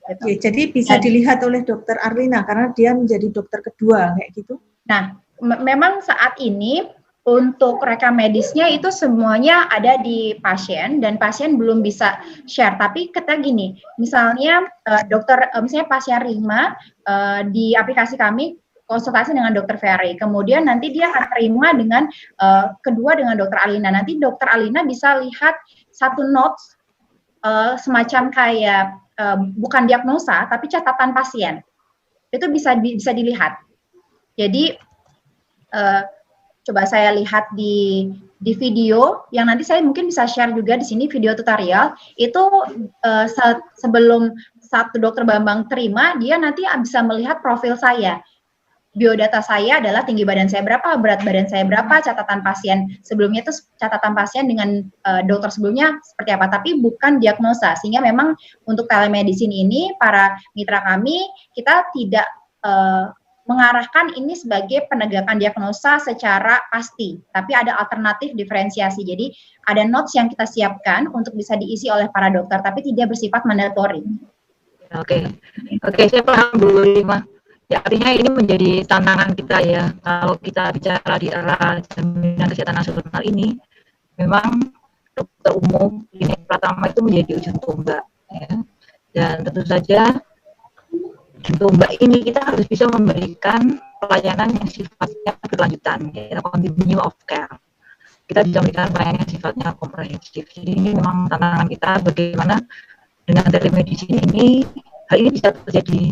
Gitu. Ya, jadi bisa dilihat oleh Dokter Arlina karena dia menjadi dokter kedua kayak gitu. Nah, memang saat ini untuk rekam medisnya itu semuanya ada di pasien dan pasien belum bisa share. Tapi kita gini, misalnya misalnya pasien Rima di aplikasi kami konsultasi dengan Dokter Ferry, kemudian nanti dia akan terima dengan kedua dengan Dokter Arlina. Nanti Dokter Arlina bisa lihat satu notes semacam kayak bukan diagnosa tapi catatan pasien. Itu bisa dilihat. Jadi coba saya lihat di video yang nanti saya mungkin bisa share juga di sini video tutorial itu sebelum satu dokter Bambang terima, dia nanti bisa melihat profil saya. Biodata saya adalah tinggi badan saya berapa, berat badan saya berapa, catatan pasien sebelumnya itu catatan pasien dengan dokter sebelumnya seperti apa, tapi bukan diagnosa. Sehingga memang untuk telemedicine ini para mitra kami kita tidak mengarahkan ini sebagai penegakan diagnosa secara pasti, tapi ada alternatif diferensiasi. Jadi ada notes yang kita siapkan untuk bisa diisi oleh para dokter, tapi tidak bersifat mandatory. Oke, saya paham Bu Lima. Ya, artinya ini menjadi tantangan kita ya, kalau kita bicara di era jaminan kesehatan nasional ini, memang dokter umum klinik Pratama itu menjadi ujung tombak, ya. Dan tentu saja ujung tombak ini kita harus bisa memberikan pelayanan yang sifatnya berkelanjutan, ya, continue of care. Kita bisa memberikan pelayanan yang sifatnya komprehensif. Jadi ini memang tantangan kita bagaimana dengan telemedicine ini hal ini bisa terjadi.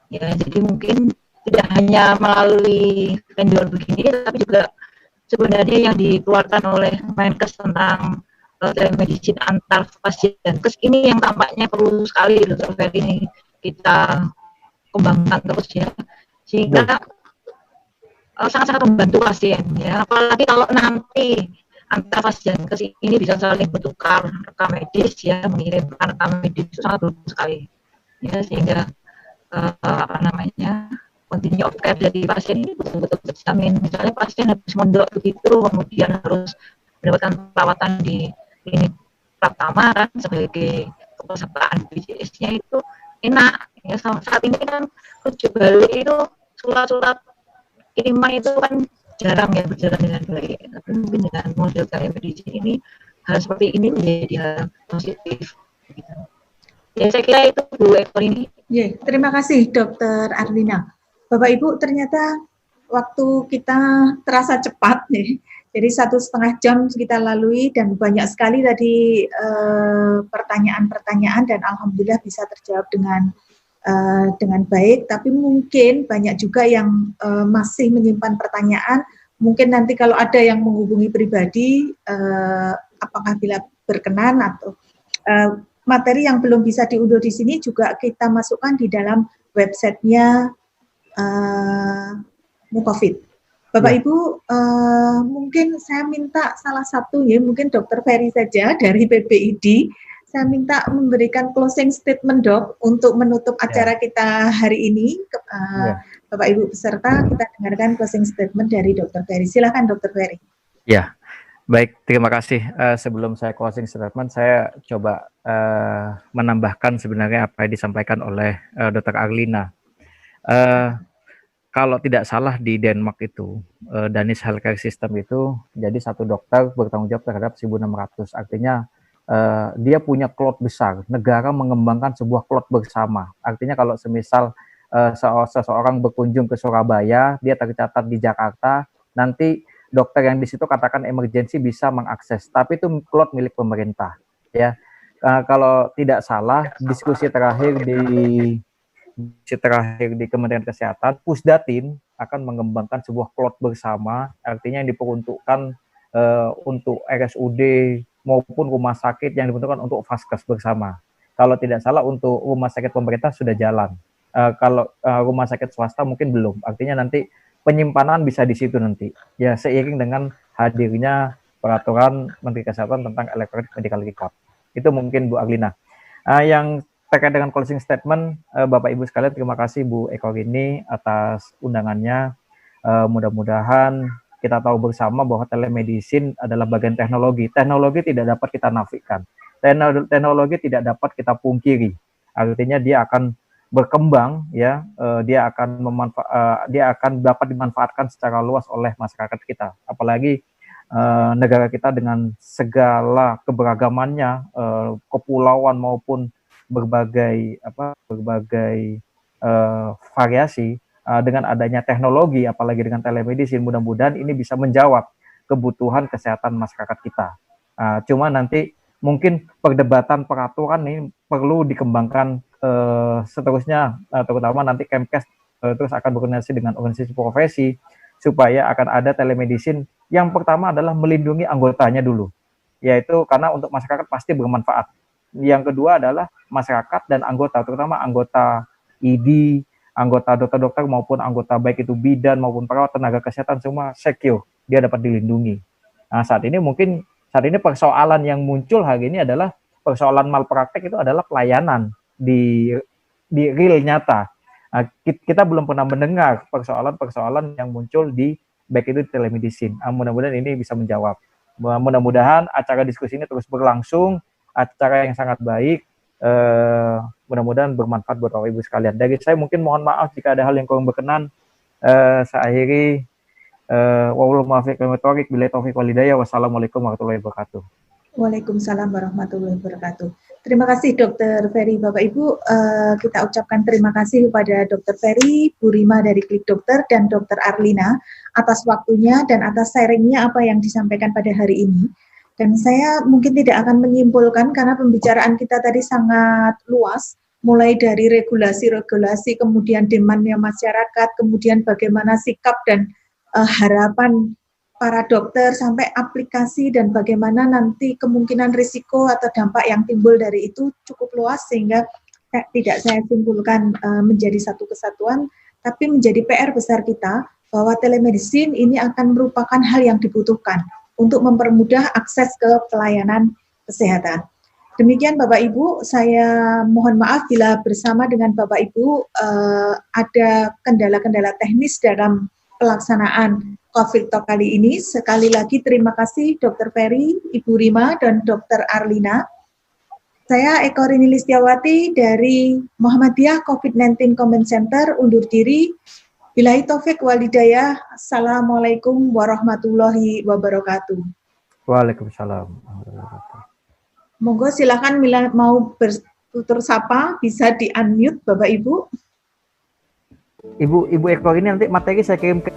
Ya, jadi mungkin tidak hanya melalui vendor begini, tapi juga sebenarnya yang dikeluarkan oleh Menkes tentang telemedicine antar pasien. Terus ini yang tampaknya perlu sekali Dr. Ferry ini kita kembangkan terus ya, sehingga sangat-sangat membantu pasien ya. Apalagi kalau nanti antar pasien ke ini bisa saling bertukar rekam medis ya, mengirimkan rekam medis itu sangat bagus sekali ya, sehingga continue of care dari pasien ini betul-betul terjamin. Misalnya pasien habis mondok begitu, kemudian harus mendapatkan perawatan di klinik Pratama kan sebagai kepesertaan BPJS-nya itu enak ya. Saat ini kan rujuk balik itu surat-surat kiriman itu kan jarang ya berjalan dengan baik. Tapi mungkin dengan model telemedicine ini hal seperti ini menjadi hal positif. Gitu. Ya saya kira itu Bu Eko ini. Ya, terima kasih Dokter Arlina. Bapak Ibu, ternyata waktu kita terasa cepat nih. Jadi 1,5 jam kita lalui dan banyak sekali tadi pertanyaan-pertanyaan dan alhamdulillah bisa terjawab dengan baik. Tapi mungkin banyak juga yang masih menyimpan pertanyaan. Mungkin nanti kalau ada yang menghubungi pribadi, apakah bila berkenan atau materi yang belum bisa diunduh di sini juga kita masukkan di dalam websitenya Mukovid. Bapak Ibu, mungkin saya minta salah satu ya, mungkin Dokter Ferry saja dari PPID, saya minta memberikan closing statement Dok untuk menutup acara kita hari ini. Bapak Ibu peserta, kita dengarkan closing statement dari Dokter Ferry. Silakan Dokter Ferry. Ya. Baik, terima kasih. Sebelum saya closing statement, saya coba menambahkan sebenarnya apa yang disampaikan oleh Dr. Arlina. Kalau tidak salah di Denmark itu, Danish Healthcare System itu, jadi satu dokter bertanggung jawab terhadap 1.600. Artinya dia punya cloud besar. Negara mengembangkan sebuah cloud bersama. Artinya kalau semisal seseorang berkunjung ke Surabaya, dia tercatat di Jakarta, nanti dokter yang di situ katakan emergensi bisa mengakses, tapi itu cloud milik pemerintah. Ya, kalau tidak salah diskusi terakhir di Kementerian Kesehatan, Pusdatin akan mengembangkan sebuah cloud bersama, artinya yang diperuntukkan untuk RSUD maupun rumah sakit yang diperuntukkan untuk Vaskes bersama. Kalau tidak salah untuk rumah sakit pemerintah sudah jalan. Kalau rumah sakit swasta mungkin belum. Artinya nanti penyimpanan bisa di situ nanti. Ya, seiring dengan hadirnya peraturan Menteri Kesehatan tentang Electronic Medical Record. Itu mungkin Bu Arlina. Yang terkait dengan closing statement, Bapak Ibu sekalian, terima kasih Bu Eko Rini atas undangannya. Mudah-mudahan kita tahu bersama bahwa telemedicine adalah bagian teknologi. Teknologi tidak dapat kita nafikan. Teknologi tidak dapat kita pungkiri. Artinya dia akan berkembang ya, dia akan dapat dimanfaatkan secara luas oleh masyarakat kita, apalagi negara kita dengan segala keberagamannya, kepulauan maupun berbagai variasi, dengan adanya teknologi apalagi dengan telemedicine, mudah-mudahan ini bisa menjawab kebutuhan kesehatan masyarakat kita. Cuma nanti mungkin perdebatan peraturan ini perlu dikembangkan seterusnya, terutama nanti Kemkes terus akan berkoordinasi dengan organisasi profesi supaya akan ada telemedicine yang pertama adalah melindungi anggotanya dulu, yaitu karena untuk masyarakat pasti bermanfaat. Yang kedua adalah masyarakat dan anggota, terutama anggota ID, anggota dokter-dokter maupun anggota baik itu bidan maupun perawat tenaga kesehatan semua secure, dia dapat dilindungi. Nah, saat ini persoalan yang muncul hari ini adalah persoalan malpraktek itu adalah pelayanan di real nyata. Nah, kita belum pernah mendengar persoalan-persoalan yang muncul di baik itu telemedicine. Mudah-mudahan ini bisa menjawab. Mudah-mudahan acara diskusi ini terus berlangsung, acara yang sangat baik. Mudah-mudahan bermanfaat buat Bapak Ibu sekalian. Dari saya mungkin mohon maaf jika ada hal yang kurang berkenan. Saya akhiri. Wassalamualaikum warahmatullahi wabarakatuh. Waalaikumsalam warahmatullahi wabarakatuh. Terima kasih Dr. Ferry. Bapak Ibu, kita ucapkan terima kasih kepada Dr. Ferry, Bu Rima dari Klik Dokter, dan Dr. Arlina atas waktunya dan atas sharingnya apa yang disampaikan pada hari ini. Dan saya mungkin tidak akan menyimpulkan karena pembicaraan kita tadi sangat luas, mulai dari regulasi-regulasi, kemudian demandnya masyarakat, kemudian bagaimana sikap dan harapan para dokter, sampai aplikasi dan bagaimana nanti kemungkinan risiko atau dampak yang timbul dari itu cukup luas, sehingga tidak saya simpulkan menjadi satu kesatuan, tapi menjadi PR besar kita bahwa telemedicine ini akan merupakan hal yang dibutuhkan untuk mempermudah akses ke pelayanan kesehatan. Demikian Bapak Ibu, saya mohon maaf bila bersama dengan Bapak Ibu ada kendala-kendala teknis dalam pelaksanaan COVID Talk kali ini. Sekali lagi terima kasih Dr. Ferry, Ibu Rima, dan Dr. Arlina. Saya Eko Rini Listiawati dari Muhammadiyah COVID-19 Comment Center undur diri. Billahi taufik walhidayah. Assalamualaikum warahmatullahi wabarakatuh. Waalaikumsalam. Monggo silakan bila mau bertutur sapa bisa di-unmute Bapak Ibu. Ibu Eko ini nanti materi saya kirim ke